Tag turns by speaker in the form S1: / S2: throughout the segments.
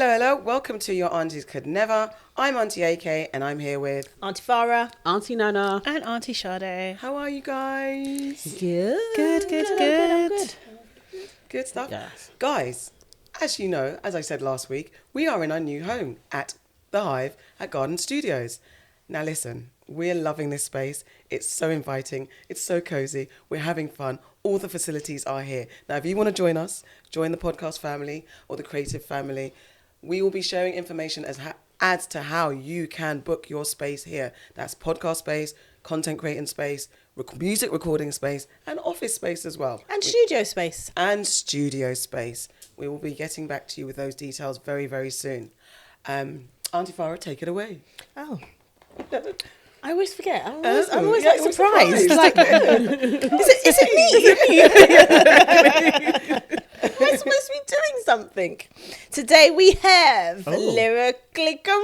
S1: Hello. Welcome to Your Aunties Could Never. I'm Auntie AK and I'm here with
S2: Auntie Farah,
S3: Auntie Nana,
S4: and Auntie Sade.
S1: How are you guys?
S4: Good.
S1: Good stuff.
S3: Yes.
S1: Guys, as you know, as I said last week, we are in our new home at The Hive at Garden Studios. Now listen, we're loving this space. It's so inviting. It's so cozy. We're having fun. All the facilities are here. Now, if you want to join us, join the podcast family or the creative family, we will be sharing information as to how you can book your space here. That's podcast space, content creating space, music recording space, and office space as well.
S2: and studio space.
S1: And studio space. We will be getting back to you with those details very, very soon. Auntie Farah, take it away.
S2: Oh, I always forget. I'm
S1: Oh,
S2: always
S1: yeah,
S2: like
S1: you're
S2: surprised.
S1: surprised.
S2: Like, is it me? Am I supposed to be doing something? Today we have Lyrically Correct.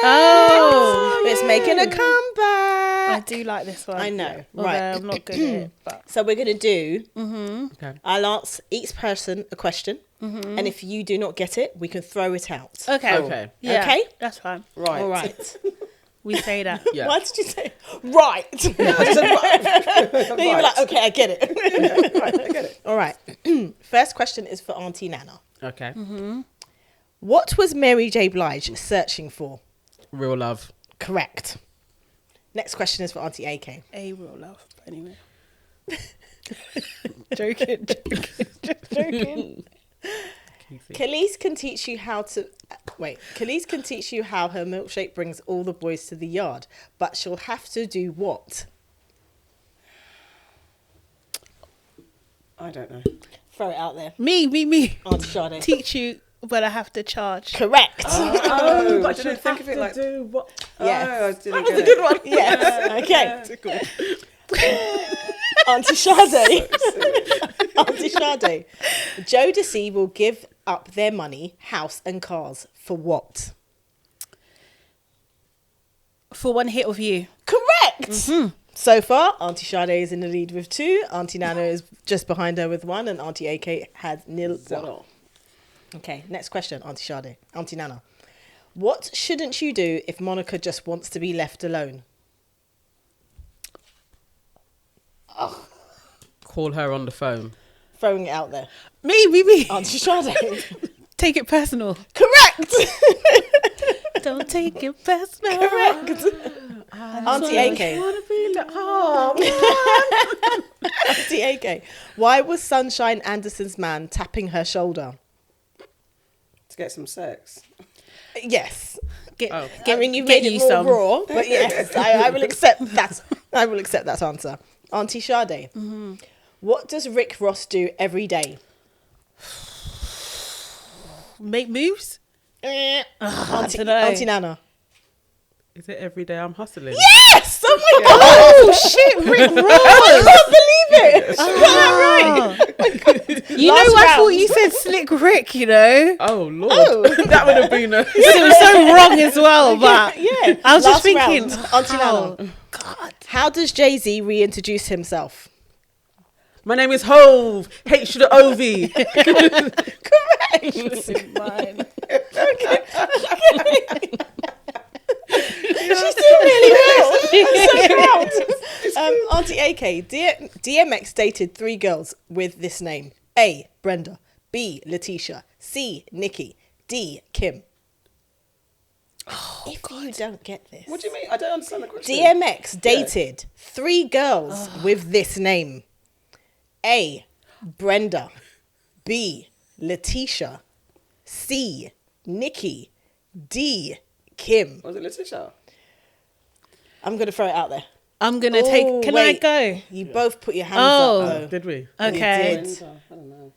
S4: Oh,
S2: It's making a comeback.
S4: I do like this one.
S2: I know,
S4: Although
S2: right.
S4: I'm not good at it, but
S2: So we're going to do,
S3: Okay.
S2: I'll ask each person a question. And if you do not get it, we can throw it out.
S4: okay.
S3: Okay.
S4: Yeah,
S2: Okay?
S4: that's fine.
S1: Right.
S2: All right.
S4: We say that.
S3: Yeah.
S2: Why did you say right? Then you were like, okay, I get it.
S1: Right, I get it.
S2: All right. First question is for Auntie Nana.
S3: Okay.
S2: What was Mary J. Blige searching for?
S3: Real love.
S2: Correct. Next question is for Auntie AK.
S4: A real love, anyway. joking.
S2: Khalees can teach you how to... Khalees can teach you how her milkshake brings all the boys to the yard, but she'll have to do what?
S1: I don't know.
S2: Throw it out there.
S4: Me.
S2: Auntie Sade.
S4: Teach you, but I have to charge.
S2: Correct.
S1: Oh, I didn't think of it like...
S3: do what?
S2: Yes.
S1: Oh, I didn't
S3: That was
S1: get
S3: a good one.
S2: Yes. Okay. Auntie Sade. Auntie Sade. Jodeci will give up their money, house and cars for what?
S4: For one hit of you.
S2: Correct. So far, Auntie Sade is in the lead with 2. Auntie Nana is just behind her with 1, and Auntie AK has 0. Okay, next question, Auntie Sade. Auntie Nana. What shouldn't you do if Monica just wants to be left alone?
S3: Call her on the phone.
S2: Throwing it out there.
S4: Me.
S2: Auntie Sade.
S4: Take it personal.
S2: Correct.
S4: Don't take it personal.
S2: Correct. Auntie AK. Auntie AK. Why was Sunshine Anderson's man tapping her shoulder?
S1: To get some sex.
S2: Yes. I mean, you
S4: get
S2: made it
S4: you
S2: more
S4: some.
S2: raw, but yes, I will accept that. I will accept that answer. Auntie Sade. What does Rick Ross do every day?
S4: Make moves.
S2: Auntie Nana.
S3: Is it every day I'm hustling?
S2: Yes! Oh my god!
S4: Oh shit, Rick Ross.
S2: I can't believe it! You got that right!
S4: You
S2: Last
S4: know, I
S2: round.
S4: thought you said Slick Rick, you know.
S3: Oh, Lord.
S2: Oh.
S3: That would have been a...
S4: It was so wrong as well, but
S2: Yeah.
S4: I was just
S2: Last
S4: thinking,
S2: round. Auntie
S4: how?
S2: Nana.
S4: God.
S2: How does Jay-Z reintroduce himself?
S3: My name is Hove. H to the O-V.
S4: Mine.
S2: She's doing really well. I'm so proud. Auntie AK, DMX dated 3 girls with this name. A, Brenda. B, Letitia. C, Nikki. D, Kim. If you don't get this.
S1: What do you mean? I don't understand the question.
S2: DMX dated 3 girls with this name. A, Brenda. B, Letitia. C, Nikki. D, Kim.
S1: Was it Letitia?
S2: I'm going to throw it out there.
S4: I'm gonna
S2: Oh,
S4: take. Can
S2: wait.
S4: I go?
S2: You both put your hands
S4: Oh.
S2: up though.
S3: Did we?
S4: Okay.
S2: did.
S1: I don't know.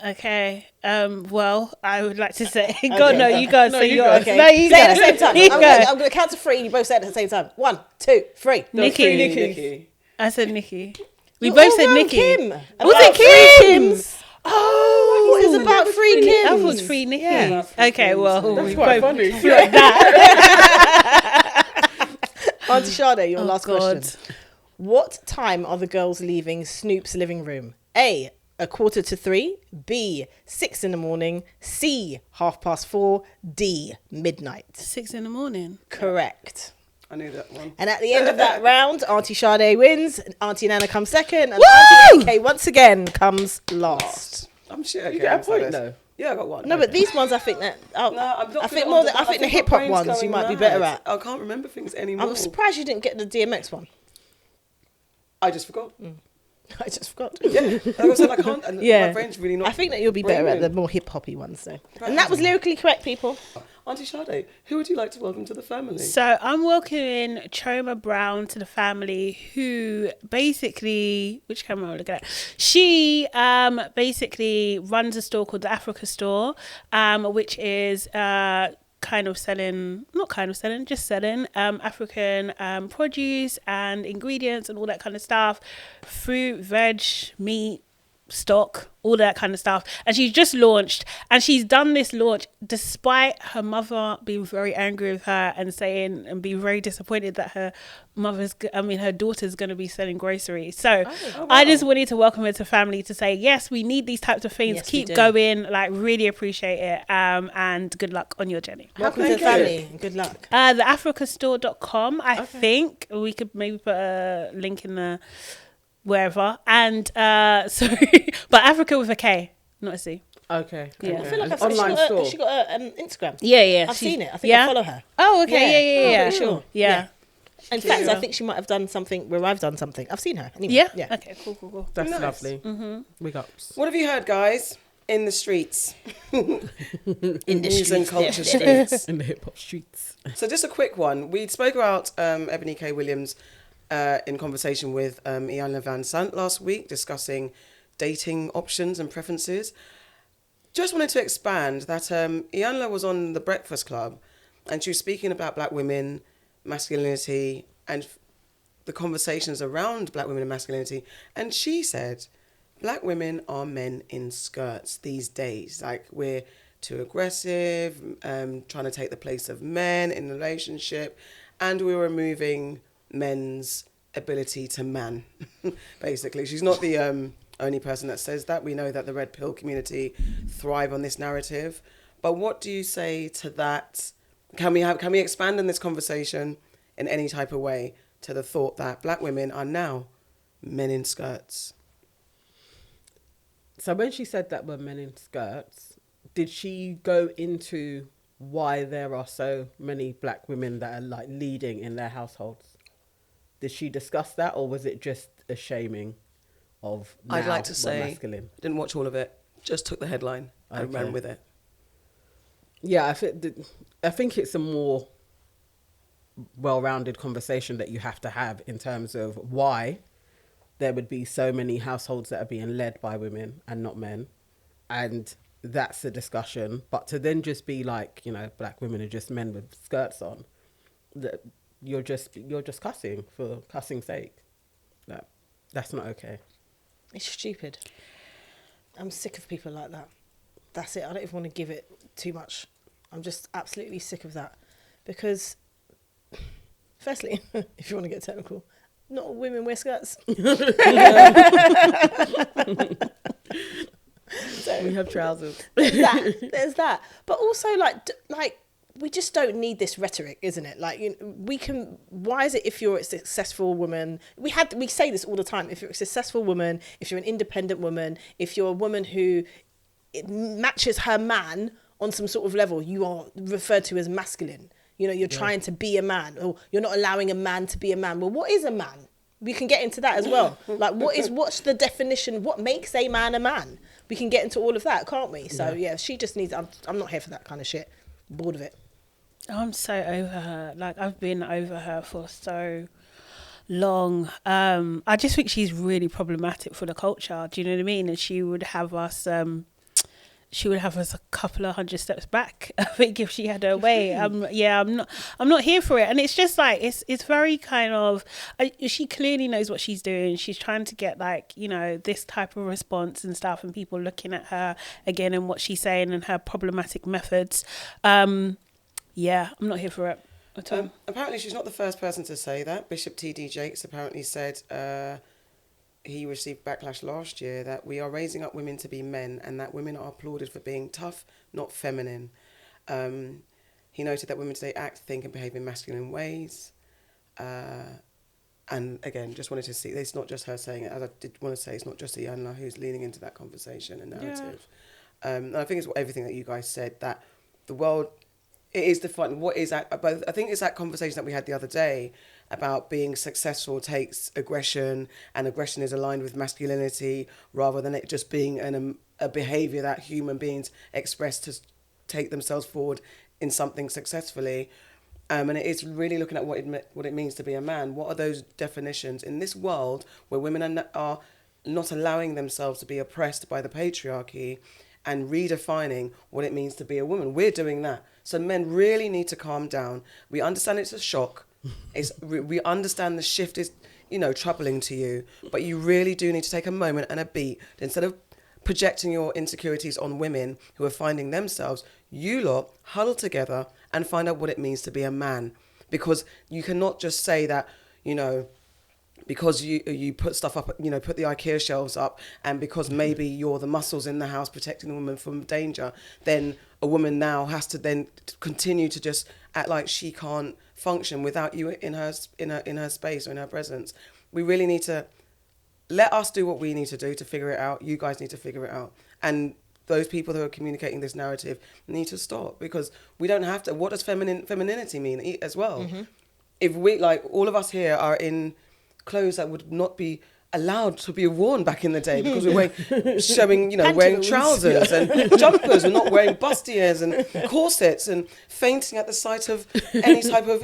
S4: Okay. Well, I would like to say. God, no, you guys.
S3: No,
S4: say
S3: you
S4: yours.
S3: go.
S2: Okay.
S4: No, you
S2: say
S4: go.
S2: it at the same time.
S4: You go.
S2: I'm going to count to 3 and you both say it at the same time. 1, 2, 3.
S4: Nikki.
S1: Nikki.
S4: I said Nikki. We
S2: You're
S4: both
S2: all
S4: said
S2: wrong,
S4: Nikki.
S2: Kim.
S4: Was
S2: About
S4: it
S2: 3
S4: Kim?
S2: Kims. Oh, it was about 3 Kims.
S4: I thought it was free Nikki.
S2: Yeah.
S4: Okay, well,
S3: That's
S4: we
S3: quite
S4: both
S3: funny.
S4: like that.
S2: Auntie Sade, your
S4: Oh,
S2: last
S4: God.
S2: question. What time are the girls leaving Snoop's living room? A, 3:15, B, 6 in the morning, C, 4:30, D, midnight.
S4: 6 in the morning.
S2: Correct.
S1: I knew that one.
S2: And at the end of that round, Auntie Sade wins, Auntie Nana comes second, and Auntie AK once again comes last.
S1: I'm sure.
S3: You get a point though.
S1: Yeah, I got one.
S2: No, but these ones I think that
S1: I'm not
S2: I think
S1: good
S2: more
S1: on
S2: that I think the
S1: my
S2: hip hop
S1: brain's
S2: ones you
S1: going
S2: might be
S1: mad.
S2: better at.
S1: I can't remember things anymore.
S2: I'm surprised you didn't get the DMX one.
S1: I just forgot.
S2: I just forgot.
S1: Yeah, like I said, I can't. And
S2: Yeah.
S1: my brain's really not.
S2: I think that you'll be better at the
S1: brain-in.
S2: more hip hoppy ones though. And that was lyrically correct, people.
S1: Auntie Sade, who would you like to welcome to the family?
S4: So I'm welcoming Choma Brown to the family, who basically, which camera am I looking at? She basically runs a store called the Africa Store, which is just selling African produce and ingredients and all that kind of stuff, fruit, veg, meat, stock, all that kind of stuff. And she's just launched, and she's done this launch despite her mother being very angry with her and saying and being very disappointed that her daughter's going to be selling groceries. So I just wanted to welcome her to family to say, yes, we need these types of things.
S2: Yes, we
S4: Keep
S2: do.
S4: going, like really appreciate it. And good luck on your journey.
S2: Welcome to the family. Good luck.
S4: Theafricastore.com. I think we could maybe put a link in the wherever. And sorry, but Africa with a K, not a C.
S3: Okay.
S4: Yeah.
S2: I feel like
S3: An
S2: I've
S3: online store.
S2: she got an Instagram.
S4: Yeah.
S2: I've seen it. I think
S4: yeah?
S2: I follow her.
S4: Oh, okay. Yeah.
S2: I'm pretty sure.
S4: Yeah.
S2: In fact, I think she might have done something where I've done something. I've seen her. Anyway,
S4: Yeah. Okay. Cool.
S3: That's
S1: Nice.
S3: lovely. Big ups.
S1: What have you heard, guys? In the streets.
S2: In the
S1: News and
S2: streets,
S1: culture
S2: yeah.
S1: streets.
S3: In the hip hop streets.
S1: So just a quick one. We spoke about Ebony K. Williams in conversation with Iyanla Vanzant last week, discussing dating options and preferences. Just wanted to expand that Iyanla was on The Breakfast Club, and she was speaking about black women, masculinity, and the conversations around black women and masculinity. And she said, black women are men in skirts these days. Like, we're too aggressive, trying to take the place of men in the relationship, and we're removing men's ability to man, basically. She's not the only person that says that. We know that the red pill community thrive on this narrative. But what do you say to that? Can we expand on this conversation in any type of way to the thought that black women are now men in skirts?
S3: So when she said that we're men in skirts, did she go into why there are so many black women that are like leading in their households? Did she discuss that, or was it just a shaming of now
S1: I'd like to
S3: we're
S1: say,
S3: masculine?
S1: didn't watch all of it, just took the headline and
S3: Okay.
S1: ran with it.
S3: Yeah, I think it's a more well-rounded conversation that you have to have in terms of why there would be so many households that are being led by women and not men. And that's the discussion. But to then just be like, black women are just men with skirts on, that you're just cussing for cussing's sake. That's not okay.
S2: It's stupid. I'm sick of people like that. That's it. I don't even want to give it too much. I'm just absolutely sick of that. Because, firstly, if you want to get technical, not all women wear skirts. So,
S3: We have trousers.
S2: there's that. But also, we just don't need this rhetoric, isn't it? Why is it if you're a successful woman, we say this all the time, if you're a successful woman, if you're an independent woman, if you're a woman who matches her man on some sort of level, you are referred to as masculine. You're trying to be a man, or you're not allowing a man to be a man. Well, what is a man? We can get into that as well. What's the definition? What makes a man a man? We can get into all of that, can't we? So yeah, she just needs, I'm not here for that kind of shit. I'm bored of it.
S4: I'm so over her. I've been over her for so long. I just think she's really problematic for the culture. Do you know what I mean? And she would have us a couple of 100 steps back. I think if she had her way, I'm not here for it. And it's just it's very kind of, she clearly knows what she's doing. She's trying to get this type of response and stuff, and people looking at her again and what she's saying and her problematic methods. I'm not here for it at all.
S1: Apparently she's not the first person to say that. Bishop T.D. Jakes apparently said he received backlash last year that we are raising up women to be men and that women are applauded for being tough, not feminine. He noted that women today act, think and behave in masculine ways. And again, just wanted to see, it's not just her saying it, as I did want to say, it's not just Iyanla who's leaning into that conversation and narrative. And I think it's everything that you guys said, that the world, it is defined, what is that, but I think it's that conversation that we had the other day about being successful takes aggression, and aggression is aligned with masculinity rather than it just being a behaviour that human beings express to take themselves forward in something successfully. And it is really looking at what it means to be a man. What are those definitions in this world where women are not allowing themselves to be oppressed by the patriarchy and redefining what it means to be a woman? We're doing that. So men really need to calm down. We understand it's a shock. We understand the shift is, troubling to you, but you really do need to take a moment and a beat. Instead of projecting your insecurities on women who are finding themselves, you lot huddle together and find out what it means to be a man. Because you cannot just say that, because you put stuff up, put the IKEA shelves up, and because maybe you're the muscles in the house protecting the woman from danger, then a woman now has to then continue to just act like she can't function without you in her space or in her presence. We really need to let us do what we need to do to figure it out. You guys need to figure it out. And those people who are communicating this narrative need to stop, because we don't have to. What does femininity mean as well? Mm-hmm. If we, like, all of us here are in clothes that would not be allowed to be worn back in the day, because we're wearing trousers and jumpers, and not wearing bustiers and corsets and fainting at the sight of any type of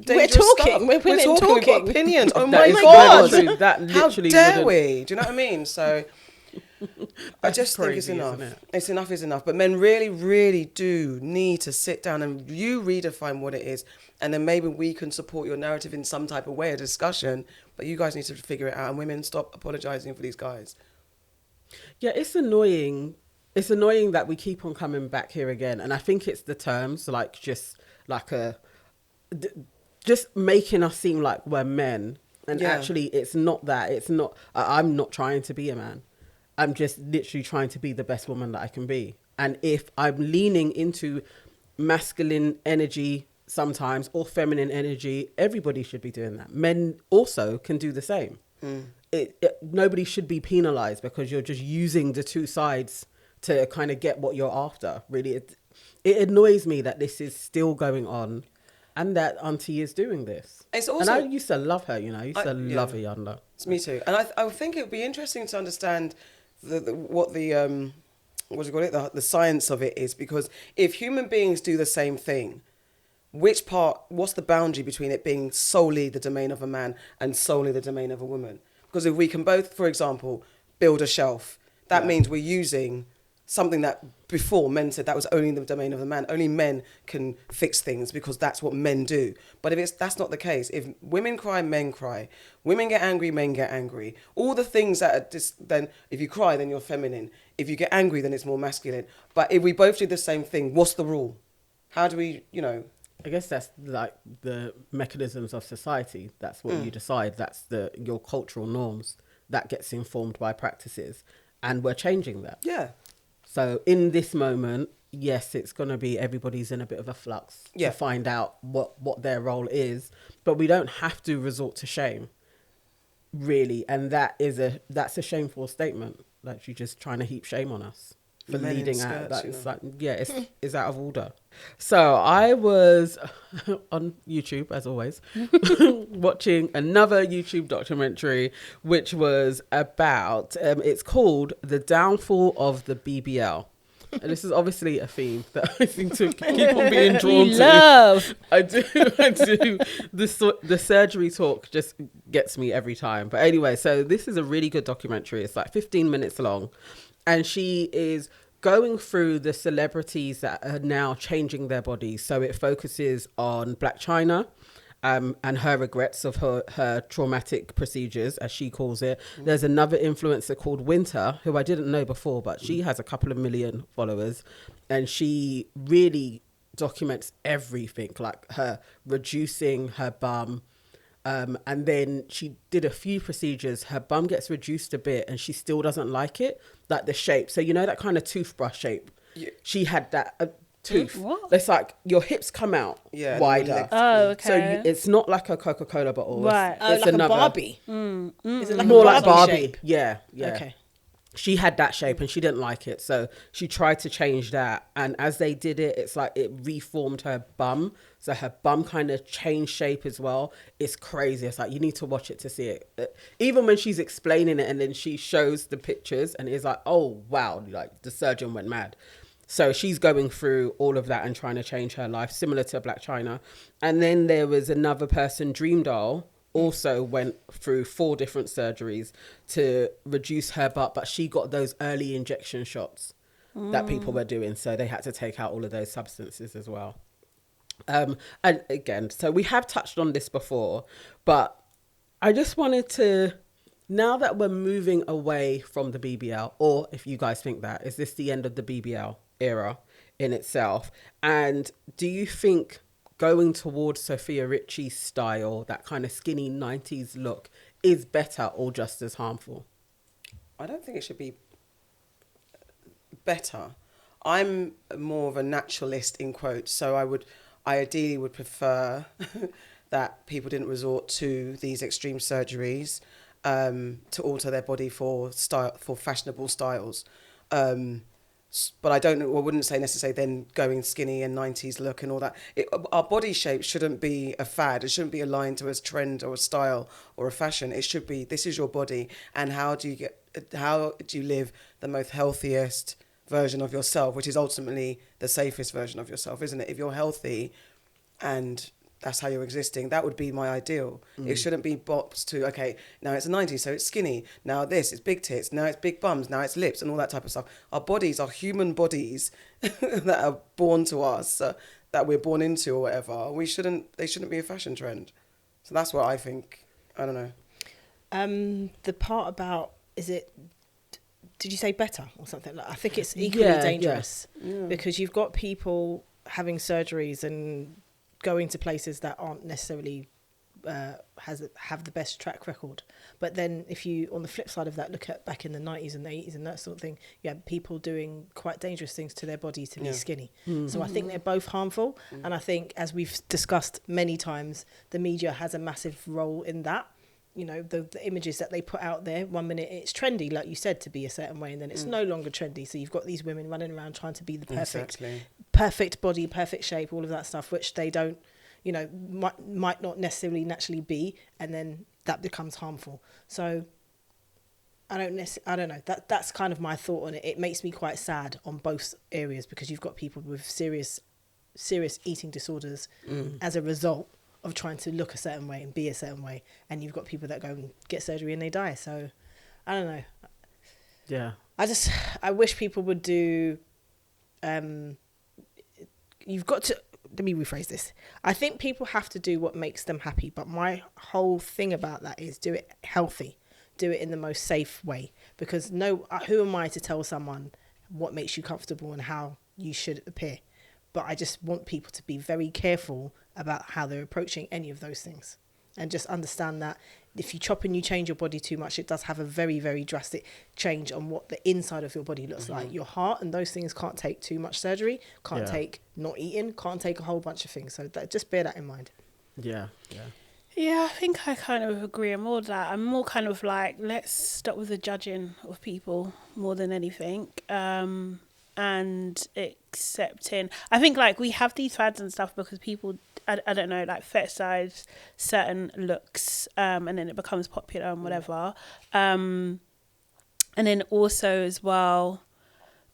S1: dangerous stuff.
S2: We're talking.
S1: We've got opinions. Oh
S3: That
S1: my
S3: is
S1: God.
S3: very true. That
S1: How
S3: literally
S1: dare
S3: wouldn't-
S1: we? Do you know what I mean? So I just think it's
S3: crazy,
S1: enough.
S3: isn't it?
S1: It's enough is enough. But men really, really do need to sit down and you redefine what it is. And then maybe we can support your narrative in some type of way, a discussion. But you guys need to figure it out. And women, stop apologising for these guys.
S3: Yeah, it's annoying. It's annoying that we keep on coming back here again. And I think it's the terms, like just making us seem like we're men. And actually, it's not that. It's not. I'm not trying to be a man. I'm just literally trying to be the best woman that I can be. And if I'm leaning into masculine energy sometimes or feminine energy, everybody should be doing that. Men also can do the same. Nobody should be penalized because you're just using the two sides to kind of get what you're after. Really, it annoys me that this is still going on and that Auntie is doing this.
S1: It's also,
S3: and I used to love her, I used to love Iyanla.
S1: It's me too. And I think it would be interesting to understand the science of it is, because if human beings do the same thing, what's the boundary between it being solely the domain of a man and solely the domain of a woman? Because if we can both, for example, build a shelf, that means we're using something that before men said that was only the domain of the man. Only men can fix things because that's what men do. But if that's not the case, if women cry, men cry, women get angry, men get angry, all the things that are then if you cry, then you're feminine. If you get angry, then it's more masculine. But if we both do the same thing, what's the rule? How do we,
S3: I guess that's like the mechanisms of society. That's what you decide. That's your cultural norms that gets informed by practices. And we're changing that.
S1: Yeah.
S3: So in this moment, yes, it's going to be everybody's in a bit of a flux to find out what their role is. But we don't have to resort to shame, really. And that's a shameful statement. Like, you're just trying to heap shame on us for
S1: Men in
S3: leading out.
S1: skirts,
S3: It's like, it's out of order. So I was on YouTube, as always, watching another YouTube documentary, which was about, it's called The Downfall of the BBL. And this is obviously a theme that I seem to keep on being drawn to.
S4: Love.
S3: I do. The surgery talk just gets me every time. But anyway, so this is a really good documentary. It's like 15 minutes long. And she is going through the celebrities that are now changing their bodies. So it focuses on Blac Chyna and her regrets of her traumatic procedures, as she calls it. There's another influencer called Winter, who I didn't know before, but she has a couple of million followers. And she really documents everything, like her reducing her bum, And then she did a few procedures. Her bum gets reduced a bit and she still doesn't like it, like the shape. So, you know, that kind of toothbrush shape.
S1: Yeah.
S3: She had that tooth.
S4: What?
S3: It's like your hips come out
S1: Yeah,
S3: wider.
S1: legs.
S4: Oh, okay.
S3: So it's not like a Coca-Cola bottle.
S4: Right.
S2: Oh,
S3: It's
S2: like
S3: another,
S2: a Barbie. Is it like
S3: more
S2: a
S3: like Barbie.
S2: shape?
S3: Yeah.
S2: Okay.
S3: She had that shape and she didn't like it. So she tried to change that. And as they did it, it's like it reformed her bum. So her bum kind of changed shape as well. It's crazy. It's like you need to watch it to see it. Even when she's explaining it and then she shows the pictures and it's like, oh, wow, like the surgeon went mad. So she's going through all of that and trying to change her life, similar to Blac Chyna. And then there was another person, Dream Doll, also went through 4 different surgeries to reduce her butt, but she got those early injection shots that people were doing. So they had to take out all of those substances as well. And again, so we have touched on this before, but I just wanted to, now that we're moving away from the BBL, or if you guys think that, is this the end of the BBL era in itself? And do you think going towards Sophia Richie's style, that kind of skinny 90s look, is better or just as harmful?
S1: I don't think it should be better. I'm more of a naturalist in quotes, so I ideally would prefer that people didn't resort to these extreme surgeries to alter their body for fashionable styles. But I wouldn't say necessarily then going skinny and 90s look and all that. Our body shape shouldn't be a fad. It shouldn't be aligned to a trend or a style or a fashion. It should be, this is your body, and how do you live the most healthiest version of yourself, which is ultimately the safest version of yourself, isn't it? If you're healthy and that's how you're existing, that would be my ideal. It shouldn't be boxed to, okay, now it's a 90s, so it's skinny. Now this, it's big tits. Now it's big bums. Now it's lips and all that type of stuff. Our bodies are human bodies that are born to us, that we're born into or whatever. They shouldn't be a fashion trend. So that's what I think. I don't know.
S2: The part about, did you say better or something? I think it's equally dangerous because you've got people having surgeries and going to places that aren't necessarily have the best track record. But then if you, on the flip side of that, look at back in the 90s and the 80s and that sort of thing, you had people doing quite dangerous things to their body to be skinny. So I think they're both harmful. And I think, as we've discussed many times, the media has a massive role in that. You know, the images that they put out there, 1 minute it's trendy, like you said, to be a certain way, and then it's no longer trendy. So you've got these women running around trying to be the perfect body, perfect shape, all of that stuff, which they don't, you know, might not necessarily naturally be, and then that becomes harmful. So I don't know. That's kind of my thought on it. It makes me quite sad on both areas because you've got people with serious eating disorders as a result of trying to look a certain way and be a certain way, and you've got people that go and get surgery and they die. So I don't know.
S3: Yeah.
S2: I wish people would do you've got to, let me rephrase this. I think people have to do what makes them happy, but my whole thing about that is do it healthy, do it in the most safe way, because who am I to tell someone what makes you comfortable and how you should appear? But I just want people to be very careful about how they're approaching any of those things, and just understand that if you chop and you change your body too much, it does have a very, very drastic change on what the inside of your body looks like. Your heart and those things can't take too much surgery, can't take not eating, can't take a whole bunch of things. So just bear that in mind.
S3: Yeah.
S4: Yeah, I think I kind of agree. I'm more that. I'm more kind of like, let's stop with the judging of people more than anything. And accepting. I think like we have these fads and stuff because people, I don't know, like fetishize certain looks, and then it becomes popular and whatever. And then also as well,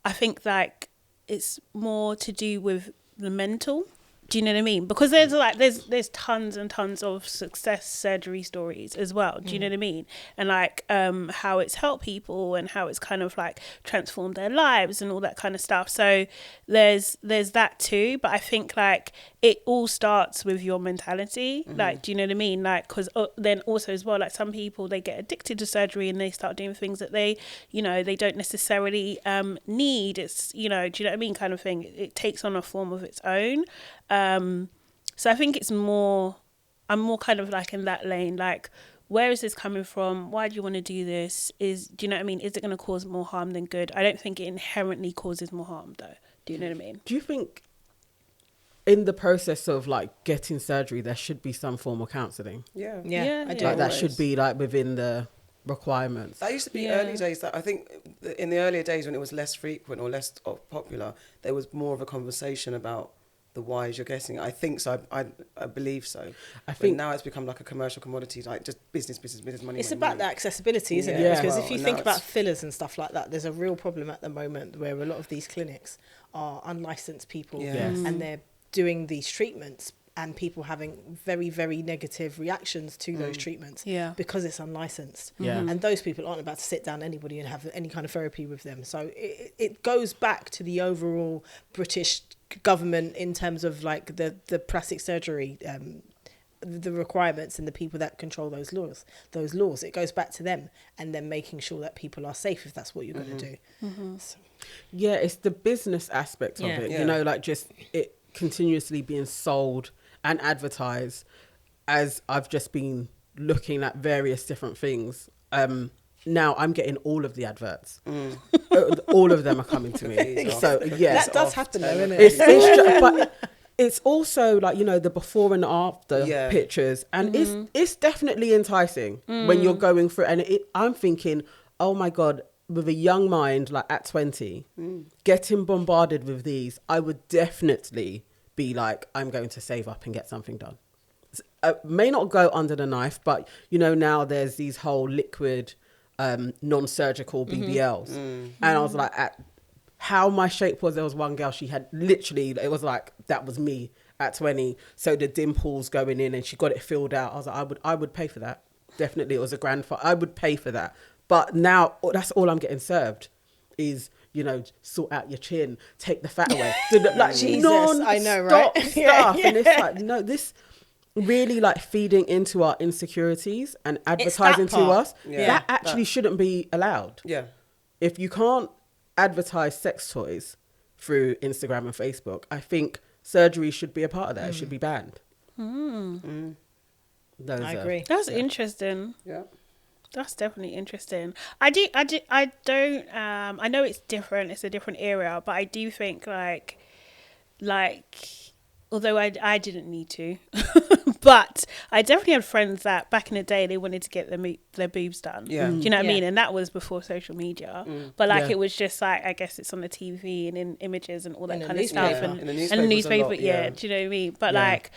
S4: I think like it's more to do with the mental. Do you know what I mean? Because there's tons and tons of success surgery stories as well. Do you know what I mean? And like how it's helped people and how it's kind of like transformed their lives and all that kind of stuff. So there's that too. But I think like it all starts with your mentality. Like, do you know what I mean? Like, because then also as well, like some people, they get addicted to surgery and they start doing things that they don't necessarily need. It's, do you know what I mean? Kind of thing. It takes on a form of its own. So I think it's more I'm more kind of like in that lane, like, where is this coming from? Why do you want to do this? Do you know what I mean? Is it going to cause more harm than good? I don't think it inherently causes more harm, though. Do you know what I mean?
S3: Do you think in the process of like getting surgery, there should be some form of counselling?
S1: Yeah.
S2: Yeah, I do.
S3: Like that
S1: Always.
S3: should be like within the requirements.
S1: That used to be
S4: Yeah.
S1: early days. That I think in the earlier days when it was less frequent or less popular, there was more of a conversation about the whys you're getting. I think so. I believe so.
S3: I
S1: But
S3: think
S1: now it's become like a commercial commodity, like just business, money.
S2: It's
S1: money,
S2: about
S1: money.
S2: the accessibility, isn't
S3: Yeah.
S2: it? Because
S1: Well,
S2: if you
S1: and
S2: think
S1: now
S2: about
S1: it's-
S2: fillers and stuff like that, there's a real problem at the moment where a lot of these clinics are unlicensed people
S1: Yeah.
S3: Yes.
S2: and they're doing these treatments and people having very, very negative reactions to those treatments
S4: Yeah.
S2: because it's unlicensed.
S3: Yeah.
S2: And those people aren't about to sit down anybody and have any kind of therapy with them. So it goes back to the overall British government in terms of like the plastic surgery, the requirements and the people that control those laws. It goes back to them and then making sure that people are safe if that's what you're going to do. So,
S3: Yeah, it's the business aspect of
S2: Yeah.
S3: it.
S1: Yeah.
S3: You know, like just it continuously being sold and advertised as I've just been looking at various different things. Now I'm getting all of the adverts. All of them are coming to me.
S1: Please,
S3: So
S1: off.
S3: yes,
S2: that does happen though, isn't it?
S3: but it's also like, you know, the before and after
S1: Yeah.
S3: pictures, and it's definitely enticing when you're going through. And I'm thinking, oh my god, with a young mind like at 20, getting bombarded with these, I would definitely be like, I'm going to save up and get something done. May not go under the knife, but you know, now there's these whole liquid non-surgical BBLs, and I was like, at how my shape was, there was one girl, she had literally, it was like that was me at 20, so the dimples going in and she got it filled out. I was like, I would pay for that. Definitely, it was a grandfather. I would pay for that. But now that's all I'm getting served is, you know, sort out your chin, take the fat away. Like
S2: Jesus,
S3: non-stop
S2: I know, right?
S3: stuff.
S2: Yeah,
S3: And it's like, no, this really like feeding into our insecurities and advertising to
S2: part.
S3: us.
S1: Yeah.
S3: That actually shouldn't be allowed.
S1: Yeah.
S3: If you can't advertise sex toys through Instagram and Facebook, I think surgery should be a part of that. It should be banned. Those
S2: I
S3: are-
S2: agree.
S4: That's interesting.
S1: Yeah.
S4: That's definitely interesting. I don't, I know it's different. It's a different era, but I do think like, although I didn't need to, but I definitely had friends that back in the day, they wanted to get their boobs done.
S1: Yeah.
S4: Do you know what I
S2: Yeah.
S4: mean? And that was before social media. But like,
S3: Yeah.
S4: it was just like, I guess it's on the TV and in images and all that
S2: In the
S4: kind of stuff.
S2: newspaper.
S4: And
S1: In the
S4: the
S1: newspaper was a
S4: newspaper,
S1: lot,
S4: yeah.
S1: yeah.
S4: Do you know what I mean? But
S3: Yeah.
S4: like,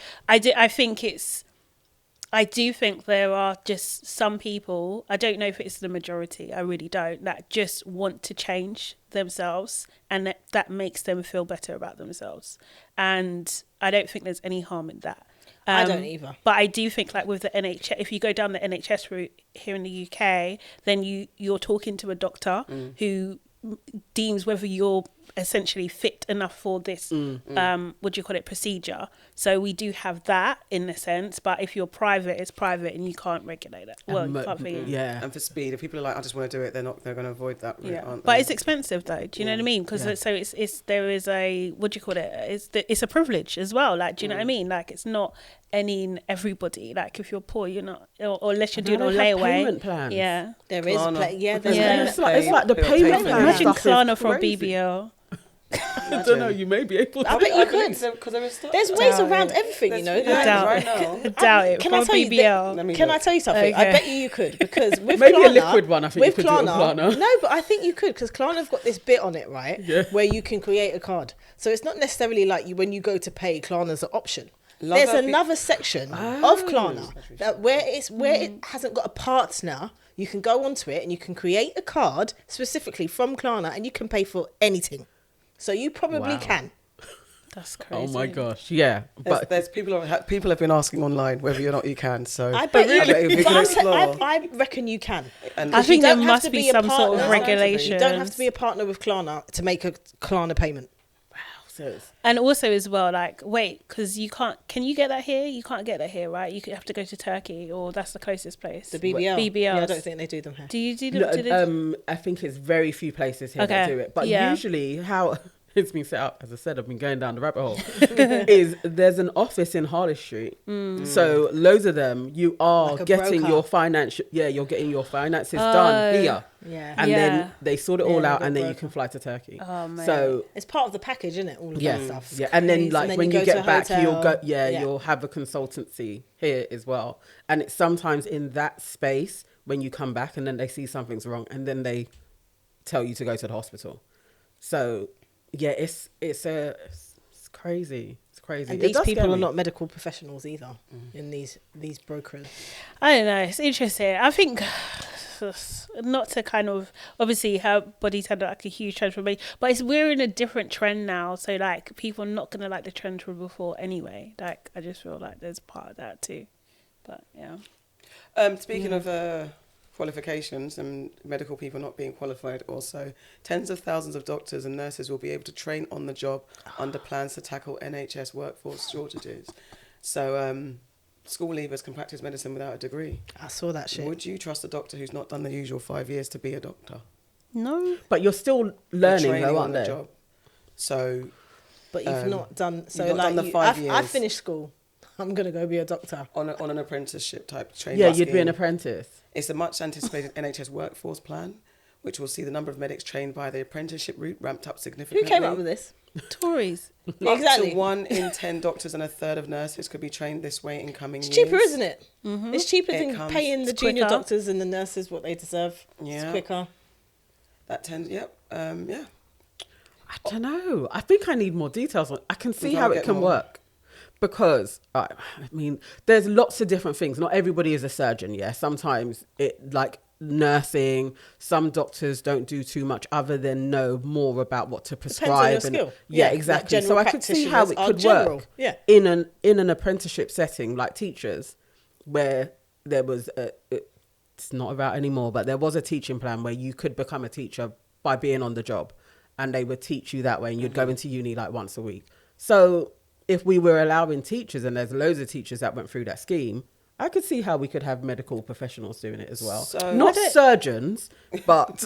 S4: I do think there are just some people, I don't know if it's the majority, I really don't, that just want to change themselves and that makes them feel better about themselves. And I don't think there's any harm in that.
S2: I don't either.
S4: But I do think like with the NHS, if you go down the NHS route here in the UK, then you're talking to a doctor who deems whether you're essentially fit enough for this what do you call it, procedure. So we do have that in a sense, but if you're private, it's private and you can't regulate it. Well, you can't figure it.
S3: yeah.
S1: And for speed, if people are like, I just want to do it, they're going to avoid that route,
S4: Yeah,
S1: aren't they?
S4: but it's expensive though. Do you know what I mean? Because
S3: Yeah.
S4: so it's there is a what do you call it? It's a privilege as well. Like, do you know what I mean? Like, it's not any everybody. Like, if you're poor, you're not, or unless you're
S3: And
S4: doing
S3: now
S4: on
S3: they have
S4: layaway.
S3: payment plans.
S4: Yeah,
S2: There is,
S1: Klarna.
S2: yeah,
S1: There's
S4: Yeah.
S3: It's like the
S1: Pay-
S3: payment
S1: pay-
S3: plan
S4: imagine
S3: stuff is
S4: Klarna for a
S3: crazy.
S4: BBL.
S3: I don't know, you may be able to.
S2: I bet you could.
S1: Because there is stuff.
S2: There's ways
S4: Doubt
S2: around
S4: it.
S2: everything, you know.
S1: Yeah,
S4: Doubt
S1: right
S4: it.
S1: now.
S4: I doubt it.
S2: Can
S4: For
S2: I
S4: a
S2: tell you
S4: BBL.
S1: Let me
S2: Can I
S1: look.
S2: tell you something? I
S4: Okay.
S2: bet you could, because with
S3: Maybe a
S2: Klarna,
S3: liquid one, I think you
S2: with
S3: could do it on Klarna.
S2: No, but I think you could, because Klarna's got this bit on it, right?
S3: Yeah.
S2: Where you can create a card. So it's not necessarily like when you go to pay, Klarna's an option.
S1: Love
S2: There's
S1: that bit.
S2: another section of Klarna that where it hasn't got a partner, you can go onto it and you can create a card specifically from Klarna and you can pay for anything. So you probably
S3: Wow.
S2: can.
S4: That's crazy.
S3: Oh my gosh, yeah. But
S1: There's people have been asking online whether or not you can. So
S2: I bet you.
S1: if we can
S2: But
S1: explore.
S2: I reckon you can.
S1: And
S4: I think
S2: You
S4: there
S2: don't have
S4: must
S2: to
S4: be
S2: be a
S4: some sort of
S2: partner.
S4: regulation.
S2: You don't have to be a partner with Klarna to make a Klarna payment.
S4: And also as well, like, wait, because you can't. Can you get that here? You can't get that here, right? You could have to go to Turkey, or that's the closest place.
S2: The BBL.
S4: BBLs.
S2: Yeah, I don't think they do them here.
S4: Do you do
S3: no,
S4: them?
S3: I think it's very few places here that
S4: Okay,
S3: do it. But
S4: yeah.
S3: usually, how it's been set up, as I said, I've been going down the rabbit hole, is there's an office in Harley Street. So loads of them, you are
S2: Like a
S3: getting
S2: broker.
S3: your financial, you're getting your finances done here.
S2: Yeah.
S3: And then they sort it all
S2: Yeah,
S3: out,
S2: they've
S3: and
S2: got
S3: then you
S2: broker.
S3: can fly to Turkey.
S4: Oh, mate.
S3: So
S2: It's part of the package, isn't it? All of
S3: yeah,
S2: that stuff. It's
S3: yeah, and then
S2: crazy.
S3: like
S2: then
S3: when
S2: you
S3: you
S2: go to
S3: get
S2: a
S3: back, you'll go,
S2: hotel.
S3: you'll have a consultancy here as well, and it's sometimes in that space when you come back, and then they see something's wrong, and then they tell you to go to the hospital. So yeah, it's crazy. It's crazy.
S2: And
S3: It
S2: these
S3: does
S2: people
S3: scare
S2: are
S3: me.
S2: not medical professionals either. In these brokers.
S4: I don't know. It's interesting. I think not to kind of obviously her body's had like a huge transformation, but we're in a different trend now. So like people are not gonna like the trend from before anyway. Like I just feel like there's part of that too. But yeah.
S1: Speaking of qualifications and medical people not being qualified, also tens of thousands of doctors and nurses will be able to train on the job under plans to tackle NHS workforce shortages. So school leavers can practice medicine without a degree.
S2: I saw that shit.
S1: Would you trust a doctor who's not done the usual 5 years to be a doctor?
S4: No.
S3: But you're still
S1: They're
S3: learning,
S1: training
S3: though,
S1: on
S3: aren't
S1: the
S3: they?
S1: job. So
S2: But you've not done. So
S1: you've not
S2: like
S1: done the 5
S2: I
S1: years.
S2: finished school. I'm gonna go be a doctor.
S1: on an apprenticeship type training.
S3: Yeah, you'd be
S1: scheme.
S3: an apprentice.
S1: It's a much anticipated NHS workforce plan, which will see the number of medics trained by the apprenticeship route ramped up
S2: Who
S1: significantly.
S2: came up with this?
S4: Tories.
S2: Yeah, exactly.
S1: Up to 1 in 10 doctors and a third of nurses could be trained this way in coming
S2: It's
S1: years.
S2: cheaper, isn't it? It's cheaper
S1: It
S2: than
S1: comes-
S2: paying the
S4: it's
S2: junior
S4: quicker.
S2: doctors and the nurses what they deserve. It's
S1: Yeah.
S2: quicker.
S1: That tends, yep, yeah.
S3: I don't know. I think I need more details on. I can see
S1: gotta
S3: how it
S1: get
S3: can
S1: more.
S3: work because I mean, there's lots of different things. Not everybody is a surgeon. Yeah, sometimes it like nursing. Some doctors don't do too much other than know more about what to prescribe.
S2: on your
S3: and,
S2: skill.
S3: Yeah,
S2: Yeah, like
S3: exactly. So
S2: general
S3: I could see how it
S2: practitioners are
S3: could
S2: general.
S3: work.
S2: Yeah.
S3: in an apprenticeship setting like teachers, where there was it's not about anymore, but there was a teaching plan where you could become a teacher by being on the job, and they would teach you that way, and you'd go into uni like once a week. So if we were allowing teachers, and there's loads of teachers that went through that scheme, I could see how we could have medical professionals doing it as well.
S1: So-
S3: Not surgeons, but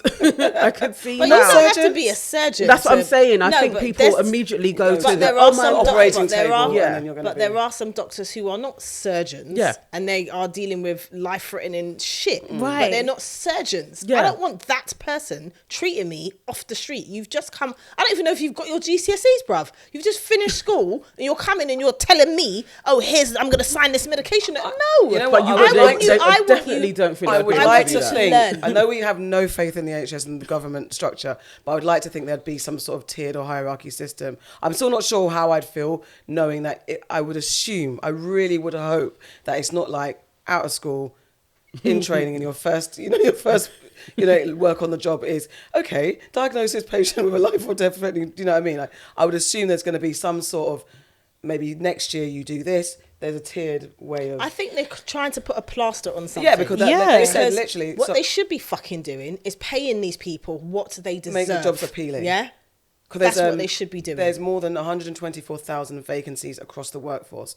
S3: I could see
S2: But you
S3: how.
S2: don't have to be a surgeon.
S3: That's what I'm
S2: to-
S3: saying. I
S2: No,
S3: think
S2: but
S3: people
S2: there's-
S3: immediately go to
S2: But
S3: the
S2: there are some
S1: operating
S2: but there
S1: table,
S2: are,
S1: and then you're gonna
S2: but
S1: be-
S2: there are some doctors who are not surgeons,
S3: Yeah.
S2: and they are dealing with life-threatening shit, but
S4: Right.
S2: they're not surgeons.
S3: Yeah.
S2: I don't want that person treating me off the street. You've just come. I don't even know if you've got your GCSEs, bruv. You've just finished school, and you're coming and you're telling me, "Oh, I'm going to sign this medication." No,
S1: You know
S3: But
S1: what,
S3: you
S1: I
S3: would
S1: would like to-
S3: I definitely don't think
S1: I
S3: they'd
S1: would
S3: be
S2: I
S3: able
S1: like
S3: do
S1: to
S2: want
S3: that.
S2: to
S1: think,
S2: learn.
S1: I know we have no faith in the NHS and the government structure, but I would like to think there'd be some sort of tiered or hierarchy system. I'm still not sure how I'd feel knowing that I would assume, I really would hope that it's not like out of school, in training, and your first work on the job is, okay, diagnose this patient with a life or death threatening, do you know what I mean? Like, I would assume there's going to be some sort of, maybe next year you do this, there's a tiered way of...
S2: I think they're trying to put a plaster on something.
S1: Yeah, because they said
S2: Because
S1: literally...
S2: what
S1: so-
S2: they should be fucking doing is paying these people what they deserve.
S1: Make the jobs appealing.
S2: Yeah?
S1: 'cause
S2: That's
S1: there's,
S2: what they should be doing.
S1: There's more than 124,000 vacancies across the workforce.